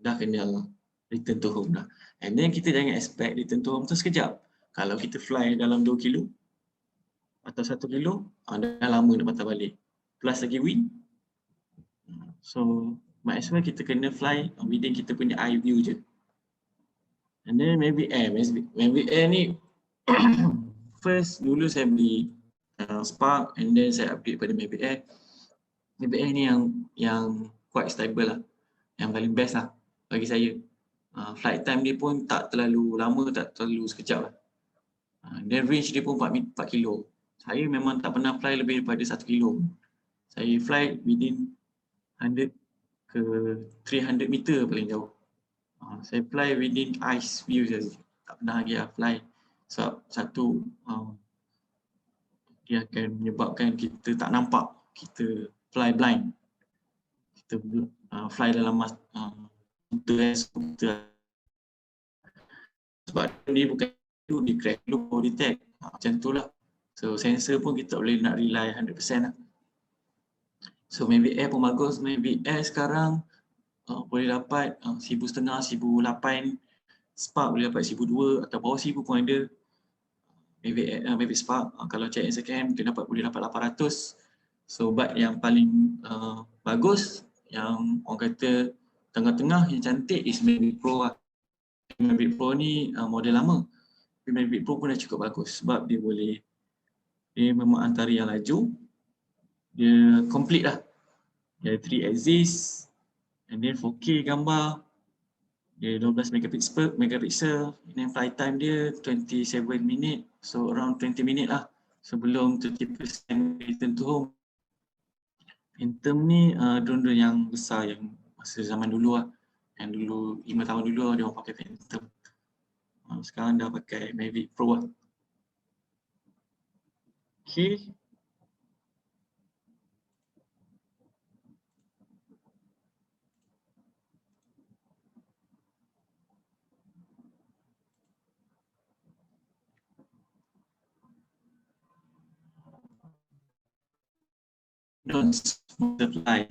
dah kena return to home dah. And then kita jangan expect return to home tu sekejap. Kalau kita fly dalam 2 kilo atau 1 kilo, dah lama nak patah balik. Plus lagi wind. So might as well kita kena fly within kita punya eye view je. And then maybe air ni First, dulu saya beli Spark and then saya upgrade pada Mavic Air. Mavic Air ni yang quite stable lah. Yang paling best lah bagi saya. Flight time dia pun tak terlalu lama, tak terlalu sekejap lah. Dan range dia pun 4 kilo. Saya memang tak pernah fly lebih daripada 1 kilo. Saya fly within 100 ke 300 meter paling jauh. Saya fly within ice view saja. Tak pernah lagi fly. Sebab satu, dia akan menyebabkan kita tak nampak. Kita fly blind. Kita fly dalam sebab dia bukan dia crash dulu baru detect. Macam tu lah. So sensor pun kita tak boleh nak rely 100% lah. So Mavic Air pun bagus. Mavic Air sekarang boleh dapat 1,500, 1,800. Spark boleh dapat 1,200 atau bawah 1,000 pun ada. Mavic Spark kalau check second hand boleh dapat 800. So but yang paling bagus, yang orang kata tengah-tengah yang cantik is Mavic Pro lah. Mavic Pro ni model lama. Tapi Mavic Pro pun dah cukup bagus sebab dia memang antara yang laju. Dia complete lah. Dia 3 axis and then 4K gambar. Dia 12 megapixel. Dan flight time dia 27 minit. So around 20 minit lah sebelum 30% return to home. Phantom ni drone yang besar yang masa zaman dulu lah. Yang dulu 5 tahun dulu dia orang pakai Phantom. Sekarang dah pakai Mavic Pro lah. Okay. Don't multiply.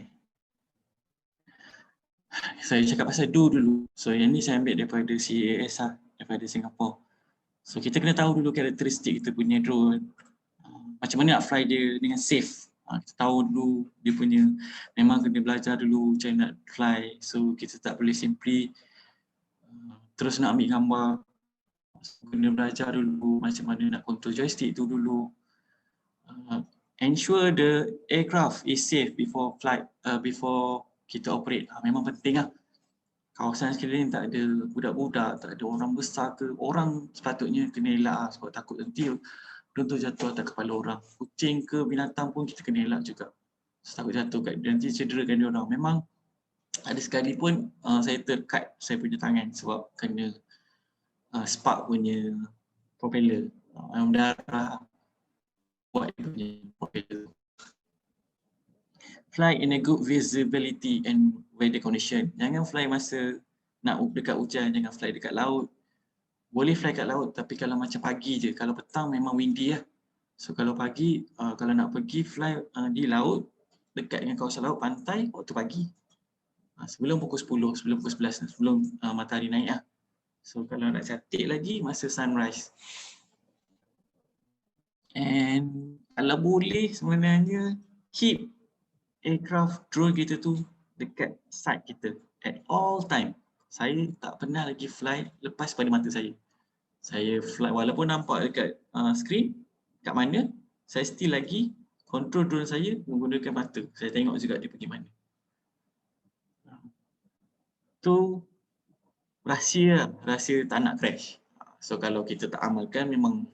Saya cakap pasal dulu. So yang ni saya ambil daripada CAS lah, daripada Singapore. So kita kena tahu dulu karakteristik kita punya drone. Macam mana nak fly dia dengan safe. Kita tahu dulu dia punya, memang kena belajar dulu macam nak fly. So kita tak boleh simply terus nak ambil gambar. Kena belajar dulu macam mana nak control joystick tu dulu. Ensure the aircraft is safe before flight, before kita operate. Memang penting lah. Kawasan sekeliling tak ada budak-budak, tak ada orang besar ke. Orang sepatutnya kena elak lah sebab takut nanti drone tu jatuh atas kepala orang. Kucing ke binatang pun kita kena elak juga. Takut jatuh kat nanti cederakan dia orang. Memang ada sekali pun saya terkat saya punya tangan sebab kena spark punya propeller. Yang darah buat dia punya propeller. Fly in a good visibility and weather condition. Jangan fly masa nak dekat hujan, jangan fly dekat laut. Boleh fly kat laut tapi kalau macam pagi je. Kalau petang memang windy lah. So kalau pagi, kalau nak pergi fly di laut, dekat dengan kawasan laut, pantai, waktu pagi. Sebelum pukul 10, sebelum pukul 11, sebelum matahari naik lah. So kalau nak cantik lagi, masa sunrise. And kalau boleh sebenarnya, keep aircraft drone kita tu dekat side kita at all time. Saya tak pernah lagi fly lepas pada mata saya. Saya fly walaupun nampak dekat screen kat mana, saya still lagi control drone saya menggunakan mata. Saya tengok juga dia pergi mana. Tu rahsia tak nak crash. So kalau kita tak amalkan memang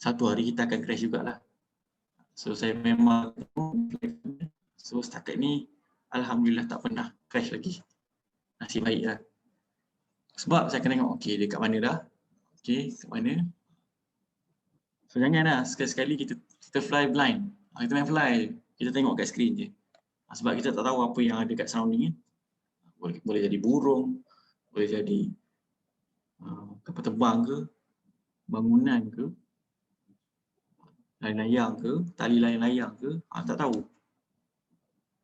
satu hari kita akan crash jugalah. So saya memang so setakat ni alhamdulillah tak pernah crash lagi. Nasib baik lah. Sebab saya akan tengok okey dia kat mana dah. Okey kat mana. So janganlah sekali-sekali kita fly blind. Kita main fly, kita tengok kat skrin je. Sebab kita tak tahu apa yang ada kat surrounding ni. Boleh jadi burung, boleh jadi kapal terbang ke, bangunan ke, layang-layang ke, tali layang-layang ke, tak tahu.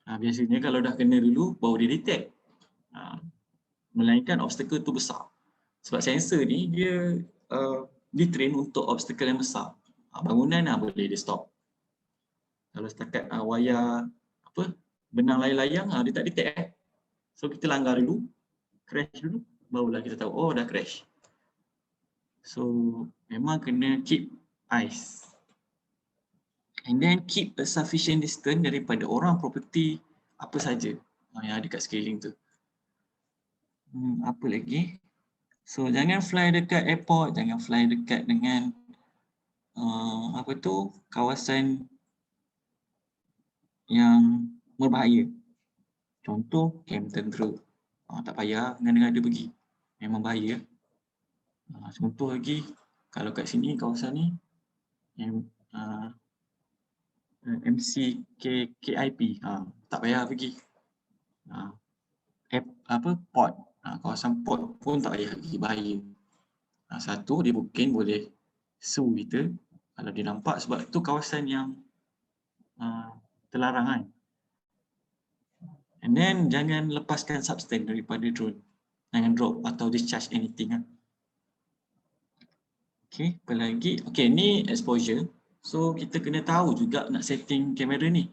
Biasanya kalau dah kena dulu, baru dia detect. Melainkan obstacle tu besar. Sebab sensor ni dia di-train untuk obstacle yang besar. Bangunan boleh dia stop. Kalau setakat wayar benang layang-layang, dia tak detect. So kita langgar dulu, crash dulu, barulah kita tahu, oh dah crash. So So memang kena keep eyes. And then keep a sufficient distance daripada orang, property, apa saja yang ada kat sekeliling tu. Apa lagi? So jangan fly dekat airport, jangan fly dekat dengan kawasan yang berbahaya. Contoh camp tentera. Tak payah ngada-ngada pergi. Memang bahaya. Contoh lagi, kalau kat sini kawasan ni MCKIP, tak payah pergi. Port, kawasan port pun tak payah pergi, bahaya. Satu, dia mungkin boleh sue kita kalau dia nampak, sebab tu kawasan yang terlarang kan. And then jangan lepaskan substance daripada drone. Jangan drop atau discharge anything kan. Okay, apa lagi? Okay, ni exposure. So kita kena tahu juga nak setting kamera ni.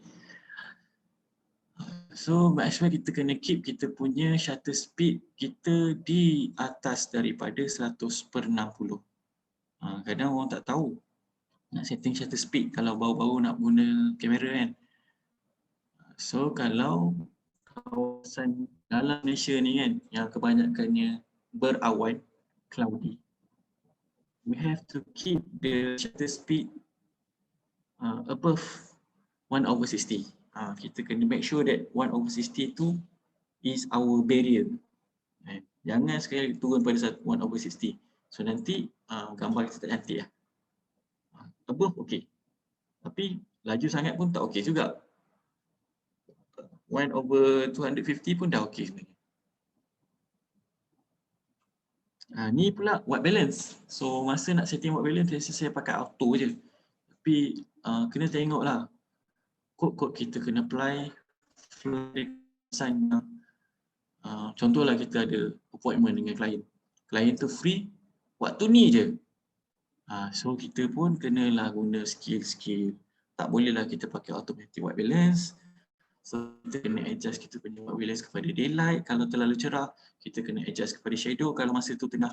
So max kita kena keep kita punya shutter speed kita di atas daripada 100/60. Kadang orang tak tahu nak setting shutter speed kalau baru-baru nak guna kamera kan. So kalau kawasan dalam Malaysia ni kan yang kebanyakannya berawan, cloudy, we have to keep the shutter speed above 1/60. Kita kena make sure that 1/60 tu is our barrier. Jangan sekali turun pada 1/60. So nanti gambar kita tak cantik lah. Above okey. Tapi laju sangat pun tak okey juga. 1/250 pun dah okey sebenarnya. Ni pula white balance. So masa nak setting white balance saya pakai auto je. Tapi kena tengoklah. Kod-kod kita kena apply sign. Contohlah kita ada appointment dengan klien. Klien tu free waktu ni je. So kita pun kenalah guna skill-skill. Tak bolehlah kita pakai automatic white balance. So kita kena adjust kita punya white balance kepada daylight. Kalau terlalu cerah, kita kena adjust kepada shadow kalau masa tu tengah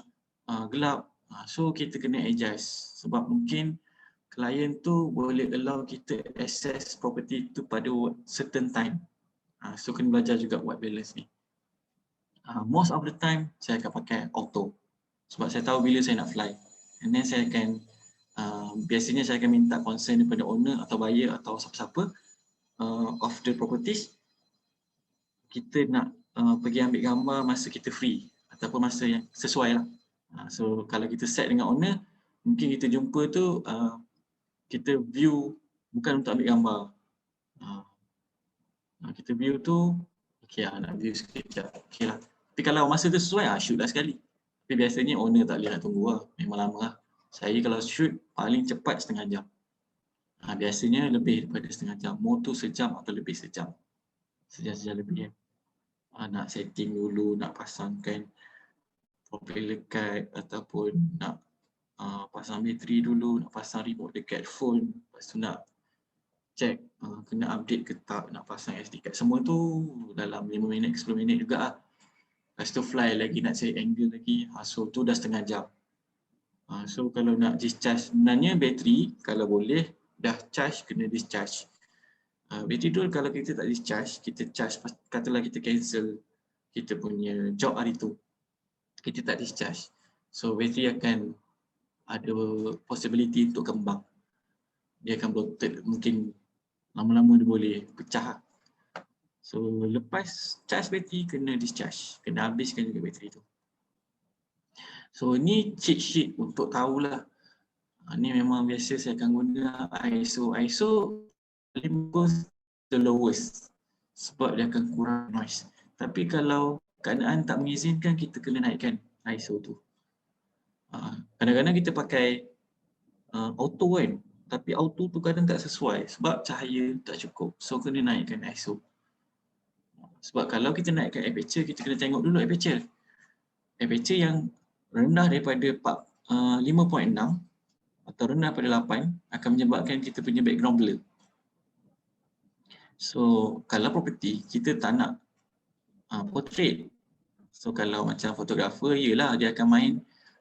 gelap. So kita kena adjust sebab mungkin klien tu boleh allow kita access property tu pada certain time. So kena belajar juga white balance ni. Most of the time saya akan pakai auto sebab saya tahu bila saya nak fly. And then saya akan biasanya saya akan minta consent daripada owner atau buyer atau siapa-siapa of the properties. Kita nak pergi ambil gambar masa kita free ataupun masa yang sesuai lah. So kalau kita set dengan owner, mungkin kita jumpa tu kita view bukan untuk ambil gambar. Kita view tu, okey lah, nak view sekejap, okey lah. Tapi kalau masa tu sesuai, shoot lah sekali. Tapi biasanya owner tak boleh nak tunggu lah, memang lama lah. Saya kalau shoot paling cepat setengah jam. Biasanya lebih daripada setengah jam, more tu sejam atau lebih sejam. Sejam-sejam lebih kan. Nak setting dulu, nak pasangkan propeller guide ataupun nak pasang bateri dulu, nak pasang remote dekat phone, lepas tu nak check kena update ke tak, nak pasang SD card, semua tu dalam 5 minit, 10 minit juga lah. Lepas tu fly lagi, nak set angle lagi, so tu dah setengah jam. So kalau nak discharge, sebenarnya bateri kalau boleh dah charge, kena discharge. Bateri dulu kalau kita tak discharge, kita charge, katalah kita cancel kita punya job hari tu, kita tak discharge, so bateri akan ada possibility untuk kembang. Dia akan bloated, mungkin lama-lama dia boleh pecah. So lepas charge bateri kena discharge, kena habiskan juga bateri tu. So ni cheat sheet untuk tahulah. Ni memang biasa saya akan guna ISO. ISO paling bagus the lowest sebab dia akan kurang noise. Tapi kalau keadaan tak mengizinkan, kita kena naikkan ISO tu. Kadang-kadang kita pakai auto kan, tapi auto tu kadang tak sesuai sebab cahaya tak cukup. So kena naikkan ISO. Sebab kalau kita naikkan aperture, kita kena tengok dulu aperture. Aperture yang rendah daripada 5.6 atau rendah pada 8 akan menyebabkan kita punya background blur. So kalau property kita tak nak portrait. So kalau macam fotografer, yelah dia akan main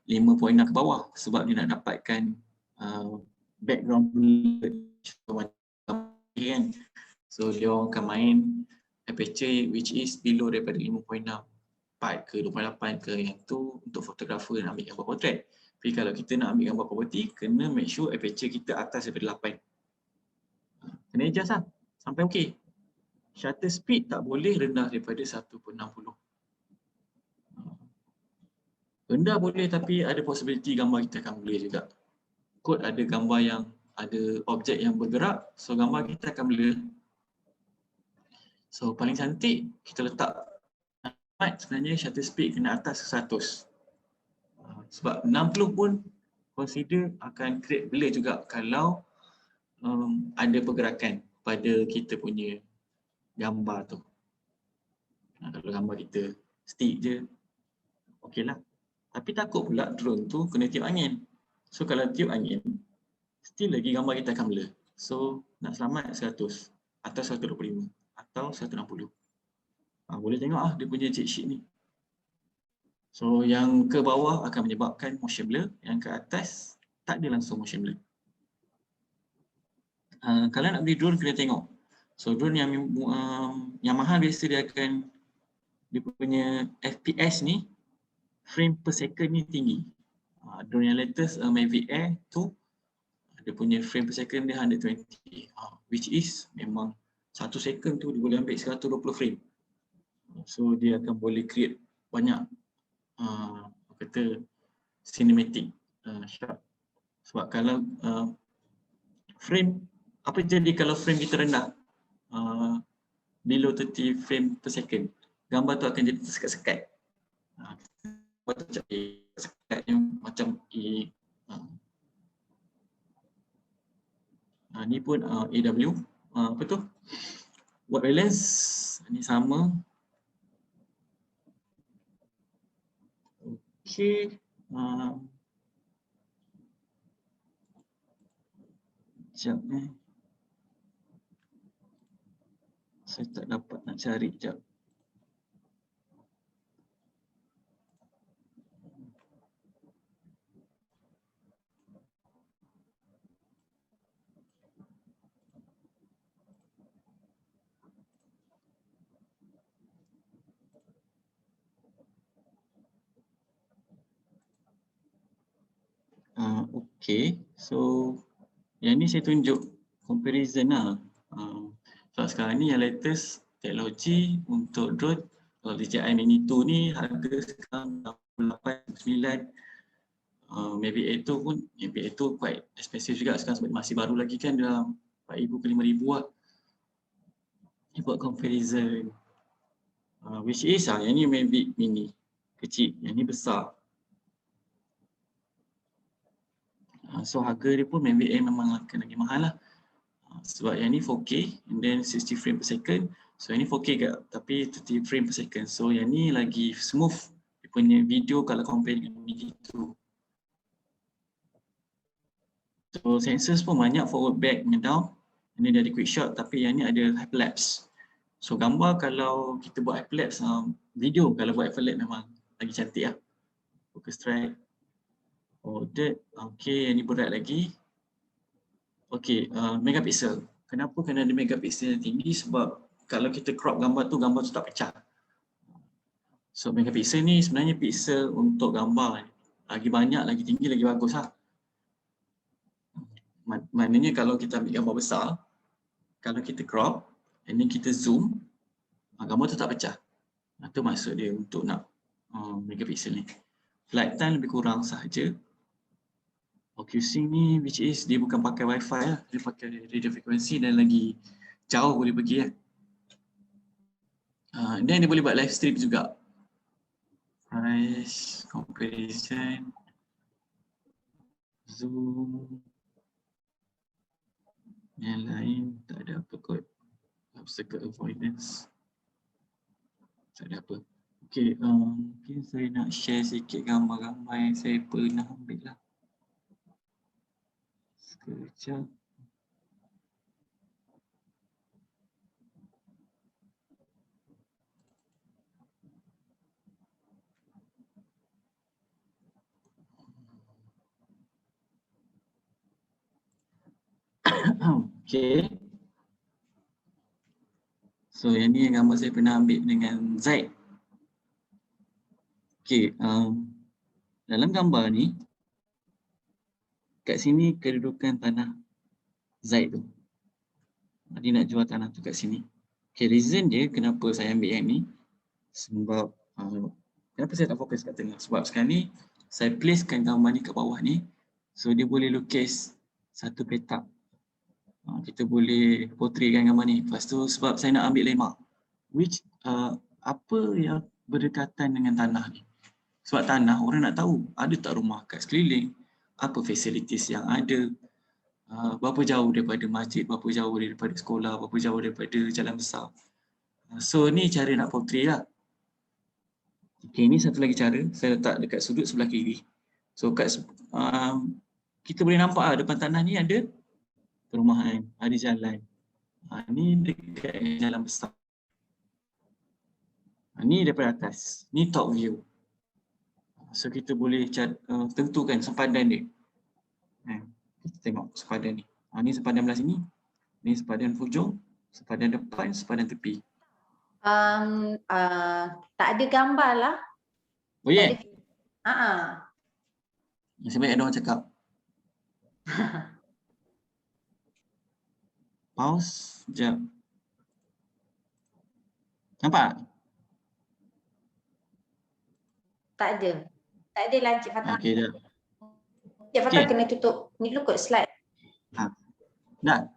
5.6 ke bawah sebab dia nak dapatkan background kan. So dia orang akan main aperture which is below daripada 5.6 ke 28 ke, yang tu untuk fotografer nak ambil gambar portrait. Tapi kalau kita nak ambil gambar property, kena make sure aperture kita atas daripada 8. Kena adjust lah sampai okey. Shutter speed tak boleh rendah daripada 1/60. Rendah boleh tapi ada possibility gambar kita akan blur juga. Kot ada gambar yang ada objek yang bergerak, so gambar kita akan blur. So paling cantik kita letak sebenarnya shutter speed kena atas 100. Sebab 60 pun consider akan create blur juga kalau ada pergerakan pada kita punya gambar tu. Kalau gambar kita stick je, okey lah. Tapi takut pula drone tu kena tiup angin. So kalau tiup angin, still lagi gambar kita akan blur. So nak selamat 100 atau 125 atau 160. Boleh tengok dia punya cheat sheet ni. So yang ke bawah akan menyebabkan motion blur, yang ke atas tak ada langsung motion blur. Kalau nak beli drone kena tengok. So drone yang mahal biasa dia punya FPS ni, frame per second ni tinggi. Drone yang latest Mavic Air tu dia punya frame per second dia 120, which is memang 1 second tu dia boleh ambil 120 frame. So dia akan boleh create banyak kata cinematic shot. Sebab kalau frame, apa jadi kalau frame kita rendah below 30 frame per second, gambar tu akan jadi tersekat-sekat. Gambar tu jadi sekatnya macam ni pun AW apa tu, white balance ni sama. Okey, sekejap saya tak dapat nak cari sekejap. Okey, so yang ni saya tunjuk comparison lah. So sekarang ni yang latest teknologi untuk drone, kalau DJI Mini 2 ni harga sekarang 88.9. Mavic Air 2 pun, Mavic Air 2 quite expensive juga sekarang sebab masih baru lagi kan, dalam 4,000 ke 5,000 lah. Ni buat comparison. Which is yang ni Mavic Mini kecil, yang ni besar. So harga dia pun Mavic Air memang akan lagi mahal lah. Sebab yang ni 4K and then 60 frame per second. So yang ni 4K ke tapi 30 frame per second. So yang ni lagi smooth dia punya video kalau compare dengan Mini 2. So sensors pun banyak, forward, back, down. Ini dia ada quick shot tapi yang ni ada hyperlapse. So gambar kalau kita buat hyperlapse, video kalau buat hyperlapse memang lagi cantik lah. Focus track. That. Okay, yang ni berat lagi. Okay, megapixel. Kenapa kena ada megapixel yang tinggi? Sebab kalau kita crop gambar tu tak pecah. So megapixel ni sebenarnya pixel untuk gambar. Lagi banyak, lagi tinggi, lagi bagus lah. Maknanya kalau kita ambil gambar besar, kalau kita crop, and then kita zoom, gambar tu tak pecah. Itu maksud dia untuk nak megapixel ni. Flight time lebih kurang sahaja. OcuSync ni which is dia bukan pakai wifi lah, dia pakai radio frequency dan lagi jauh boleh pergi lah. Dan dia boleh buat live stream juga. Price, comparison, zoom, yang lain tak ada apa kot. Obstacle avoidance, tak ada apa. Okay, mungkin saya nak share sikit gambar-gambar yang saya pernah ambil lah. Sekejap. Okay. So yang ni gambar saya pernah ambil dengan Zaid. Okay, dalam gambar ni, kat sini kedudukan tanah Zaid tu. Dia nak jual tanah tu kat sini. Okay, reason dia kenapa saya ambil yang ni, sebab kenapa saya tak fokus kat tengah? Sebab sekarang ni, saya placekan gambar ni kat bawah ni, so dia boleh lukis satu petak. Kita boleh portraykan gambar ni. Lepas tu sebab saya nak ambil lemak, which apa yang berdekatan dengan tanah ni. Sebab tanah orang nak tahu ada tak rumah kat sekeliling, apa facilities yang ada, berapa jauh daripada masjid, berapa jauh daripada sekolah, berapa jauh daripada jalan besar. So ni cara nak portray lah. Okay, ni satu lagi cara, saya letak dekat sudut sebelah kiri. So kita boleh nampak lah depan tanah ni ada perumahan, ada jalan. Ni dekat jalan besar. Ni daripada atas, ni top view. So kita boleh tentukan sempadan dia. Kita tengok sempadan ni. Ni sempadan belah sini. Ni sempadan hujung, sempadan depan, sempadan tepi. Tak ada gambar lah. Oh ya? Yeah. Nasib baik ada orang cakap. Pause, sekejap. Nampak? Tak ada. Tak ada lah Encik Fatah. Okey, dah. Encik Fatah kena tutup. Ni dulu kot slide. Dah.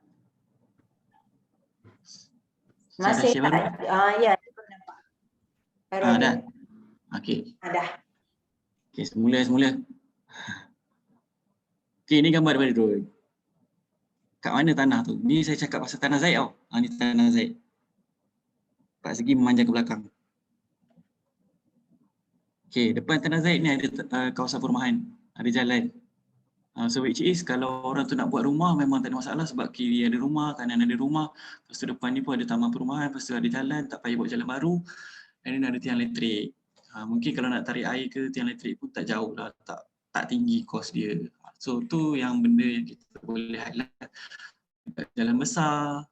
Masih tak ada. Ya, nampak. Dah. Okey. Dah. Okey, semula. Okey, ni gambar daripada drone. Kat mana tanah tu? Ni saya cakap pasal tanah Zaid tau. Ni tanah Zaid. Empat segi memanjang ke belakang. Okey, depan tanah Zaid ni ada kawasan perumahan, ada jalan. So which is kalau orang tu nak buat rumah memang tak ada masalah sebab kiri ada rumah, kanan ada rumah. Lepas tu depan ni pun ada taman perumahan, lepas tu ada jalan, tak payah buat jalan baru. Dan ada tiang elektrik. Mungkin kalau nak tarik air ke tiang elektrik pun tak jauh lah, tak tinggi kos dia. So tu yang benda yang kita boleh highlight. Jalan besar,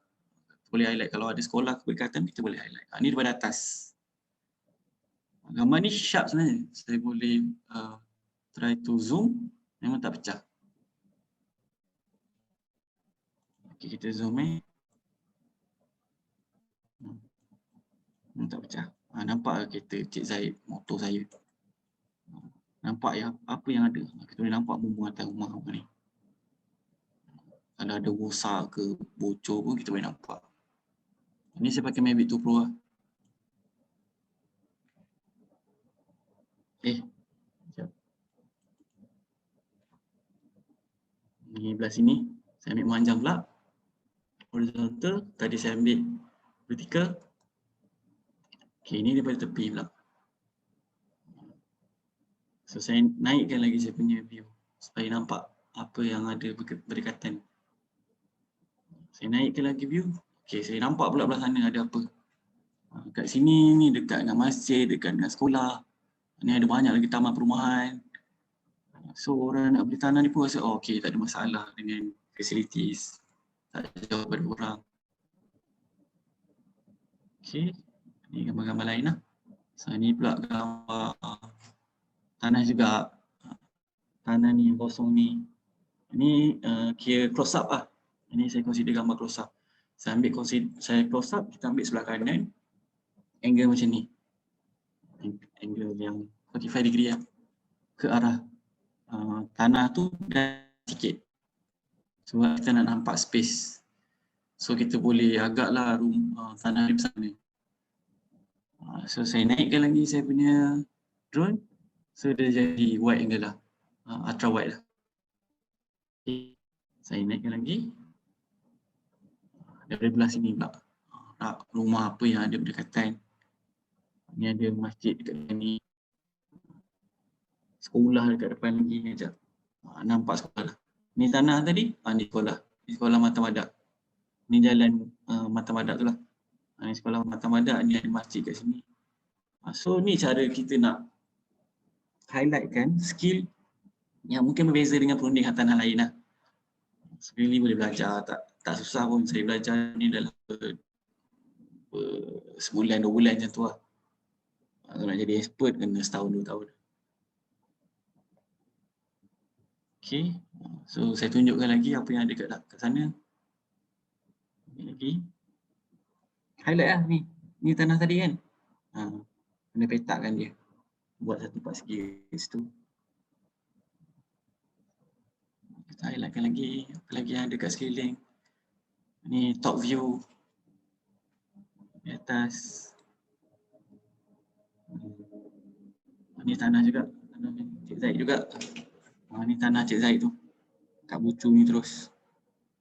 boleh highlight. Kalau ada sekolah berdekatan kita boleh highlight. Ni daripada atas. Gambar ni sharp sebenarnya. Saya boleh try to zoom, memang tak pecah. Okay, kita zoom tak pecah. Nampak kereta Cik Zaid, motor saya. Nampak ya apa yang ada. Kita boleh nampak bumbu atas rumah ni. Kalau ada rosak ke bocor pun kita boleh nampak. Ini saya pakai Mavic 2 Pro lah. Sekejap. Ni belah sini. Saya ambil memanjang pula. Horizontal. Tadi saya ambil vertical. Okay, ini daripada tepi pula. So saya naikkan lagi saya punya view supaya nampak apa yang ada berdekatan. Saya naikkan lagi view. Okay, saya nampak pula belah sana ada apa. Kat sini ni dekat dengan masjid, dekat dengan sekolah. Ni ada banyak lagi taman perumahan. So orang nak beli tanah ni pun rasa okey, tak ada masalah dengan facilities. Tak jauh daripada orang. Okay, ni gambar-gambar lain lah. So ni pula gambar tanah juga. Tanah ni yang kosong ni. Ini kira close up lah. Ini saya consider gambar close up. Saya close up, kita ambil sebelah kanan. Angle macam ni. Angle yang 45 degree lah. Ke arah tanah tu dan sikit. Sebab kita nak nampak space. So kita boleh agaklah tanah di sana. So saya naikkan lagi saya punya drone. So dia jadi wide angle lah. Ultra wide lah. Okay. Saya naikkan lagi. Dari belah sini pula. Rumah apa yang ada berdekatan. Ni ada masjid dekat sini. Sekolah dekat depan lagi sekejap. Nampak sekolah. Ni tanah tadi, ni sekolah. Ni sekolah Mata Madak. Ni jalan Mata Madak tu lah. Ni sekolah Mata Madak, ni ada masjid kat sini. So ni cara kita nak highlightkan skill yang mungkin berbeza dengan perunding tanah lain lah. Sebenarnya boleh belajar, tak susah pun. Saya belajar ni dalam sebulan 2 bulan macam tu lah. Kalau nak jadi expert kena setahun 2 tahun. Okay, so saya tunjukkan lagi apa yang ada kat sana. Lagi. Highlight lah ni. Ni tanah tadi kan. Kena petakkan dia. Buat satu part segi kat situ. Kita highlightkan lagi. Apa lagi yang ada kat sekeliling. Ni top view. Di atas. Ni tanah juga. Tanah Cik Zaid juga. Ni tanah Cik Zaid tu. Kat bucu ni terus.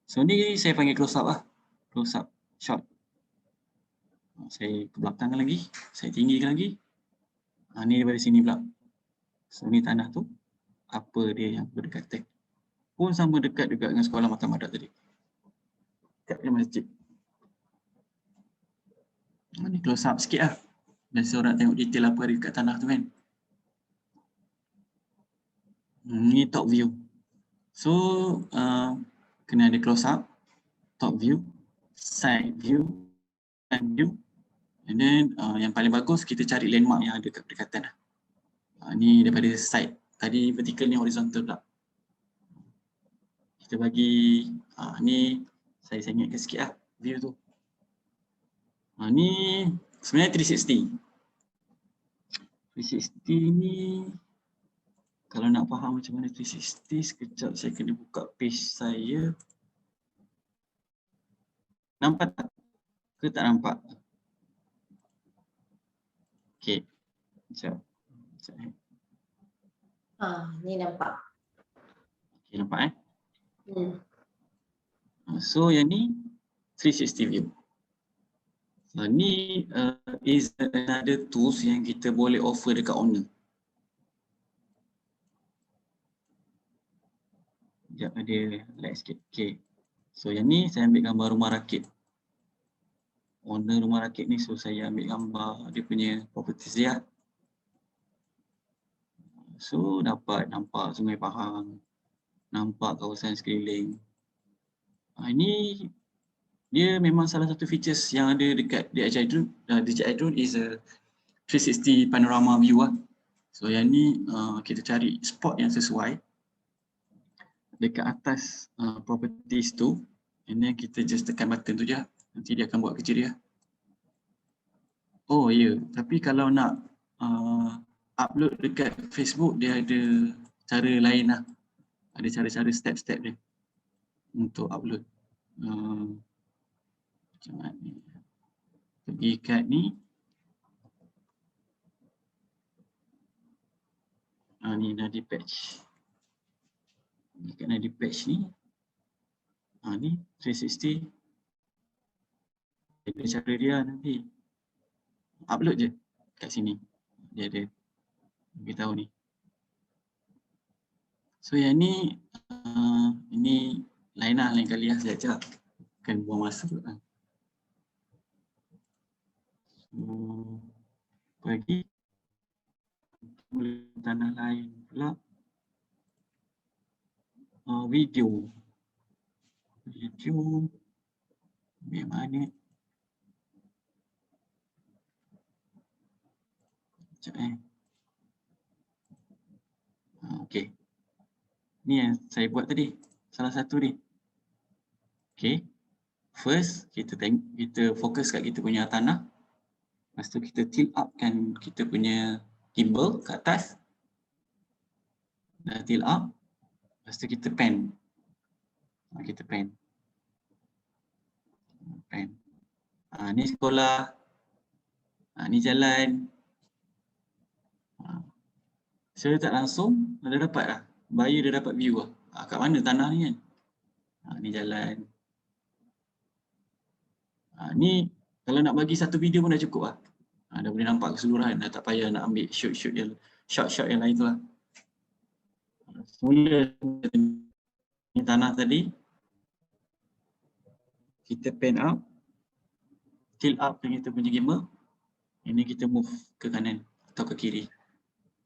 So ni saya panggil close up lah. Close up shot. Saya ke belakang lagi. Saya tinggikan lagi. Ni daripada sini pula. So ni tanah tu. Apa dia yang berdekatan. Pun sama dekat juga dengan sekolah Mata Madat tadi. Dekat masjid. Ni close up sikit lah. Dan seorang tengok detail apa ada dekat tanah tu kan. Ni top view. So kena ada close up, top view, side view, and view. And then yang paling bagus kita cari landmark yang ada kat berdekatan lah. Ni daripada side. Tadi vertical ni horizontal pula. Kita bagi ni saya ingatkan sikit lah view tu. Ni sebenarnya 360. 360 ni kalau nak faham macam mana 360, sekejap saya kena buka page saya. Nampak tak? Ke tak nampak? Okey. Sekejap. Ni nampak. Okey, nampak So yang ni 360 view. Ni is another tools yang kita boleh offer dekat owner. Sekejap ada like sikit. Okay. So yang ni saya ambil gambar rumah rakit. Owner rumah rakit ni, so saya ambil gambar dia punya properties dia. So dapat nampak Sungai Pahang. Nampak kawasan sekeliling. Ini dia memang salah satu features yang ada dekat DJI Drone. DJI Drone is a 360 panorama view lah. So yang ni kita cari spot yang sesuai dekat atas properties tu, and then kita just tekan button tu je. Nanti dia akan buat kerja dia. Oh ya, tapi kalau nak upload dekat Facebook, dia ada cara lain lah. Ada cara-cara step-step dia untuk upload. Macam mana? Pergi kat ni. Ni Nadi Patch. Dekat Nadi Patch ni. Ni 360. Ada cara dia nanti. Upload je kat sini. Dia ada beritahu ni. So yang ni ini lain lah, lain kali lah saya cakap. Kan buang masa tu lah. So bagi tanah lain pula. Video. Ambil mana? Sekejap okay. Ni yang saya buat tadi. Salah satu ni. Okay. First, kita fokus kat kita punya tanah. Lepas tu kita tilt upkan kita punya gimbal kat atas. Dah tilt up. Lepas tu kita pan. Kita pan. Ni sekolah. Ni jalan. Saya tak langsung, dah dapat lah. Buyer dah dapat view lah. Kat mana tanah ni kan? Ni jalan. Ni kalau nak bagi satu video pun dah cukup lah. Dah boleh nampak keseluruhan. Dah tak payah nak ambil shoot-shoot yang shot-shot yang lain tu lah. Semula ni tanah tadi. Kita pan up. Tilt up dengan kita punya gimbal. Ini kita move ke kanan atau ke kiri.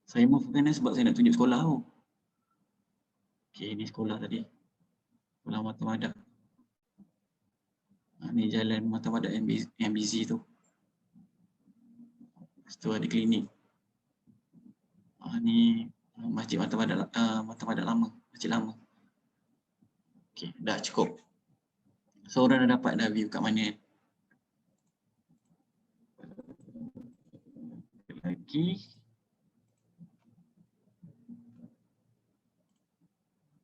Saya move ke kanan sebab saya nak tunjuk sekolah tu. Okay, ni sekolah tadi. Sekolah Matamadak. Ni jalan Matamadak MBZ tu. Lepas tu ada klinik. Ni Masjid Matamadak lama, masjid lama. Okey, dah cukup. So orang dah dapat dah view kat mana. Lagi.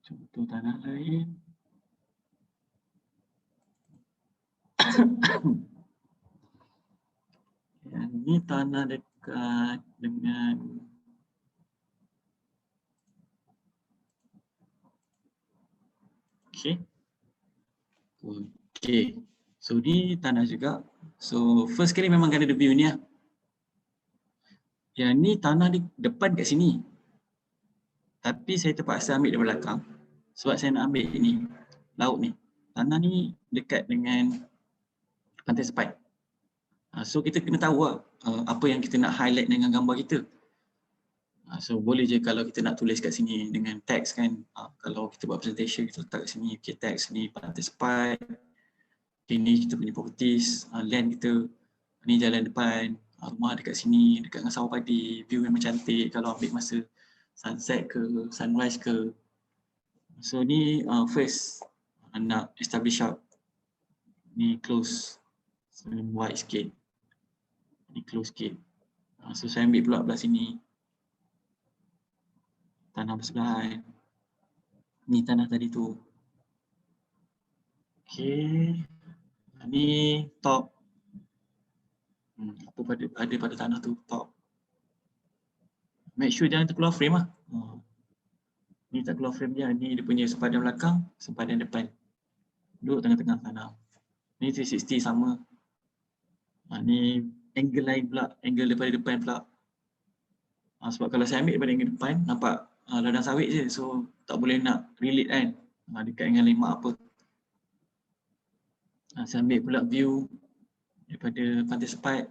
Contoh tanah lain. Yang ni tanah dekat dengan Okey. So ni tanah juga. So first kali memang kena ada view ni lah. Yang ni tanah di depan kat sini. Tapi saya terpaksa ambil dari belakang. Sebab saya nak ambil ni, laut ni. Tanah ni dekat dengan Pantai Sepai. So kita kena tahu lah apa yang kita nak highlight dengan gambar kita. So boleh je kalau kita nak tulis kat sini dengan teks kan. Kalau kita buat presentation kita letak kat sini, okay, teks ni Pantai Sepai. Ini kita punya properties, land kita, ni jalan depan, rumah dekat sini, dekat dengan sawah padi, view memang cantik kalau ambil masa sunset ke, sunrise ke. So ni first nak establish up. Ni close, so wide sikit. Ni close sikit. So saya ambil pula belah sini. Tanah bersebelahan. Ni tanah tadi tu. Okay. Ni top. Apa ada pada tanah tu, top. Make sure jangan terkeluar frame lah. Ni tak keluar frame dia. Ni dia punya sempadan belakang, sempadan depan. Duduk tengah-tengah tanah. Ni 360 sama. Ni angle lain pula, angle daripada depan pula. Sebab kalau saya ambil daripada angle depan, nampak ladang sawit je. So tak boleh nak relate kan. Dekat dengan lemak apa. Saya ambil pula view daripada Pantai Sepai.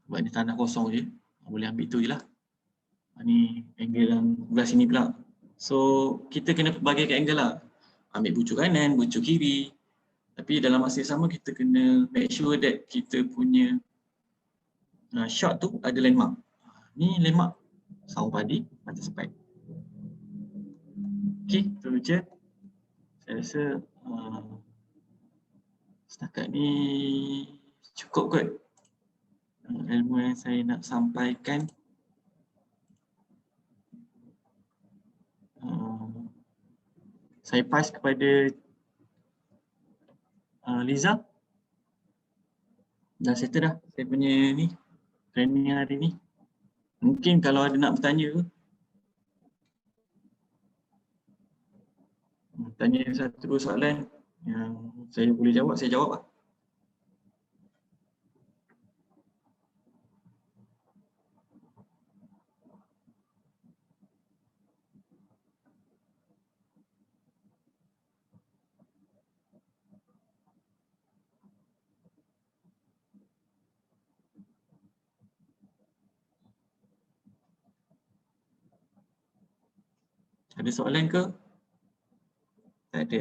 Sebab ni tanah kosong je. Boleh ambil tu je lah. Ni angle yang belah sini pula. So kita kena bagi angle lah. Ambil bucu kanan, bucu kiri. Tapi dalam masa yang sama kita kena make sure that kita punya shot tu ada landmark. Ni landmark sawah padi, Pantai Sepai. Okey, tu je. Saya rasa setakat ni cukup kot ilmu yang saya nak sampaikan. Saya pass kepada Liza. Dah settle dah saya punya ni training hari ni. Mungkin kalau ada nak bertanya ke, tanya satu dua soalan yang saya boleh jawab, saya jawab lah. Ada soalan ke? Tak ada.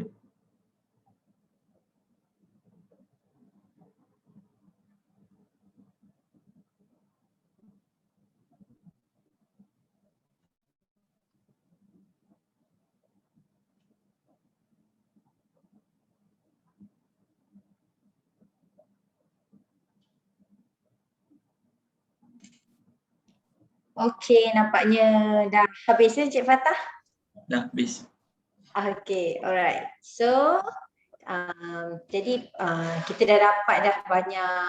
Okey, nampaknya dah habis ya Cik Fatah? Dah habis. Okey, alright. So, jadi kita dah dapat dah banyak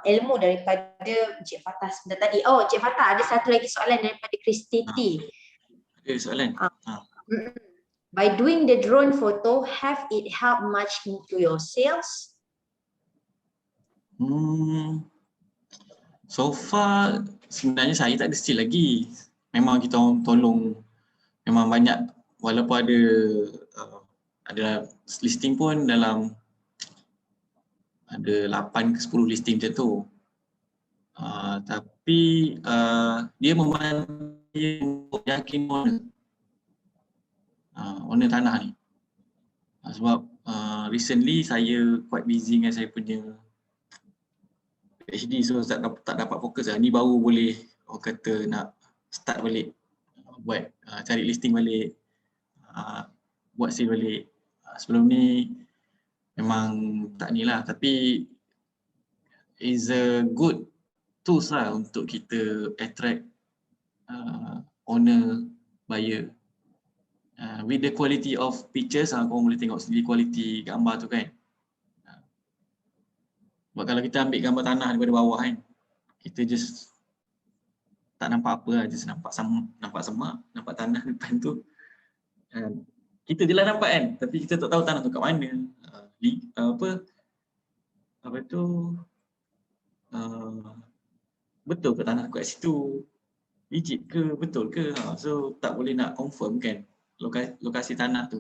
ilmu daripada Cik Fatah sebentar tadi. Oh, Cik Fatah, ada satu lagi soalan daripada Kristi T. Ada soalan? By doing the drone photo, have it helped much into your sales? So far sebenarnya saya tak ada skill lagi. Memang kita orang tolong, memang banyak, walaupun ada listing pun dalam ada 8 ke 10 listing macam tu. Tapi dia membantu untuk yakin owner. owner tanah ni. Sebab recently saya quite busy dengan saya punya PhD, so tak dapat fokus lah. Ni baru boleh orang kata nak start balik, buat cari listing balik, buat sale balik. Sebelum ni memang tak ni lah, tapi is a good tools lah untuk kita attract owner, buyer. With the quality of pictures, korang boleh tengok sendiri kualiti gambar tu kan. Sebab kalau kita ambil gambar tanah daripada bawah kan, kita just tak nampak apa lah, just nampak semak, nampak tanah depan tu. Kita je lah nampak kan, tapi kita tak tahu tanah tu kat mana. Betul ke tanah kat situ? Legit ke, betul ke? So tak boleh nak confirm kan lokasi tanah tu.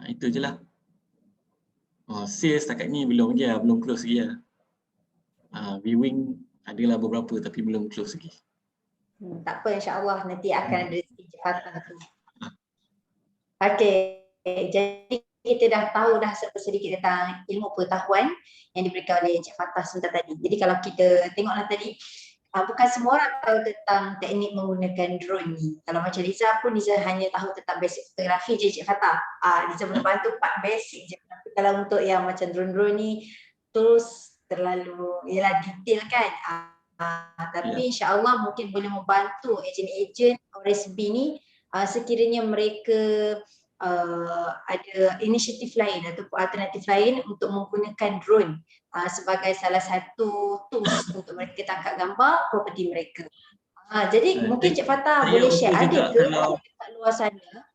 Itu je lah. Sales setakat ni belum je, belum close lagi lah. Viewing adalah beberapa tapi belum close lagi. Tak apa, insyaAllah nanti akan ada rezeki Fatah tu. Okey, jadi kita dah tahu dah sedikit tentang ilmu pengetahuan yang diberikan oleh Encik Fatah sebentar tadi. Jadi kalau kita tengoklah tadi, bukan semua orang tahu tentang teknik menggunakan drone ni. Kalau macam Liza pun, Liza hanya tahu tentang basic fotografi je Encik Fatah. Liza boleh bantu part basic je. Tapi kalau untuk yang macam drone-drone ni, terus terlalu detail kan. Tapi insyaAllah mungkin boleh membantu ejen-ejen ORSB ni sekiranya mereka ada inisiatif lain ataupun alternatif lain untuk menggunakan drone sebagai salah satu tools untuk mereka tangkap gambar properti mereka. Jadi mungkin Cik Fatah boleh share, ada ke kat luar sana?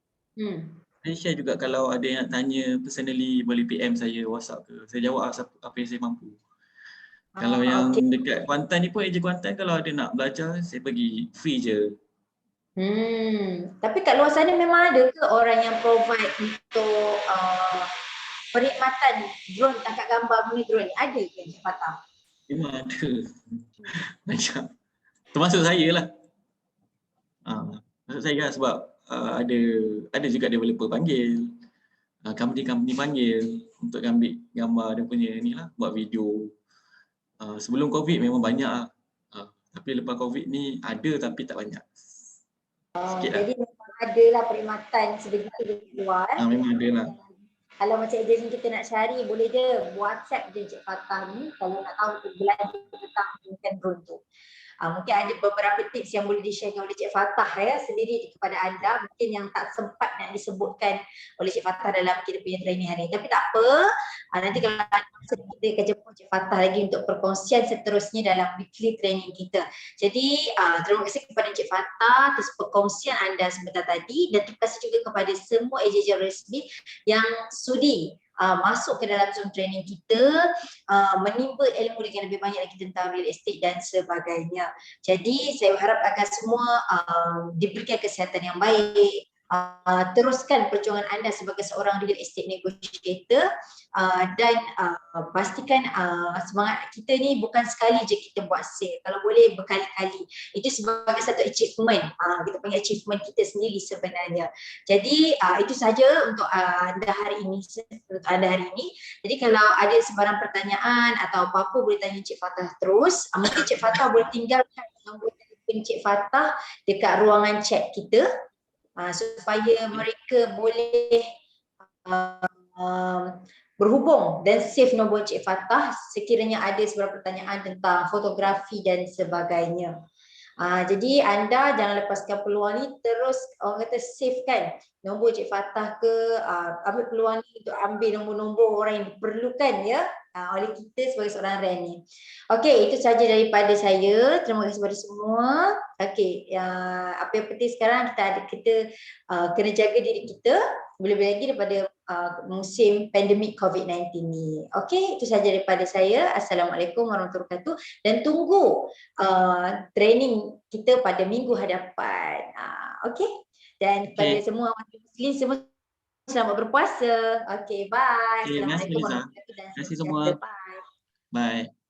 Saya share juga, kalau ada yang nak tanya personally boleh PM saya, WhatsApp ke, saya jawab apa yang saya mampu. Kalau yang dekat Kuantan ni pun, ejen Kuantan, kalau ada nak belajar saya bagi free je. Tapi kat luar sana memang ada ke orang yang provide untuk perkhidmatan drone, tangkap gambar guna drone ni? Ada ke Encik Fatah? Memang ada. Macam termasuk saya lah. Maksud saya lah, sebab ada juga developer panggil, company panggil untuk ambil gambar dia punya ni lah, buat video. Sebelum COVID memang banyak lah. Tapi lepas COVID ni ada tapi tak banyak. Jadi memang ada lah perkhidmatan sebegitu di luar. Memang ada lah. Kalau macam ejen kita nak cari, boleh je WhatsApp je Encik Fatah ni kalau nak tahu belajar tentang menggunakan drone tu. Mungkin ada beberapa tips yang boleh di-share oleh Cik Fatah sendiri kepada anda, mungkin yang tak sempat nak disebutkan oleh Cik Fatah dalam kita punya training hari ini. Tapi tak apa, nanti kalau ada masa kita akan jemput Cik Fatah lagi untuk perkongsian seterusnya dalam weekly training kita. Jadi terima kasih kepada Cik Fatah atas perkongsian anda sebentar tadi, dan terima kasih juga kepada semua ejen resmi yang sudi masuk ke dalam Zoom training kita, menimba ilmu dengan lebih banyak lagi tentang real estate dan sebagainya. Jadi saya harap agar semua diberikan kesihatan yang baik, teruskan perjuangan anda sebagai seorang real estate negotiator, dan pastikan semangat kita ni bukan sekali je kita buat sale, kalau boleh berkali-kali. Itu sebagai satu achievement, kita punya achievement kita sendiri sebenarnya. Jadi itu saja untuk anda hari ini. Jadi kalau ada sebarang pertanyaan atau apa-apa, boleh tanya Cik Fatah terus. Mungkin Cik Fatah boleh tinggalkan nombor telefon Cik Fatah dekat ruangan chat kita, supaya mereka boleh berhubung dan save nombor Cik Fatah sekiranya ada sebarang pertanyaan tentang fotografi dan sebagainya. Jadi anda jangan lepaskan peluang ni, terus orang kata save kan nombor Cik Fatah ke, ambil peluang ni untuk ambil nombor-nombor orang yang diperlukan oleh kita sebagai seorang REN ni. Okey, itu saja daripada saya. Terima kasih kepada semua. Okey, apa yang penting sekarang kita kena jaga diri kita lebih-lebih lagi daripada musim pandemik COVID-19 ni. Okey, itu saja daripada saya. Assalamualaikum warahmatullahi wabarakatuh, dan tunggu training kita pada minggu hadapan. Okey, dan kepada semua muslim semua, selamat berpuasa. Okey, bye. Assalamualaikum warahmatullahi wabarakatuh. Terima kasih semua. Bye. Bye.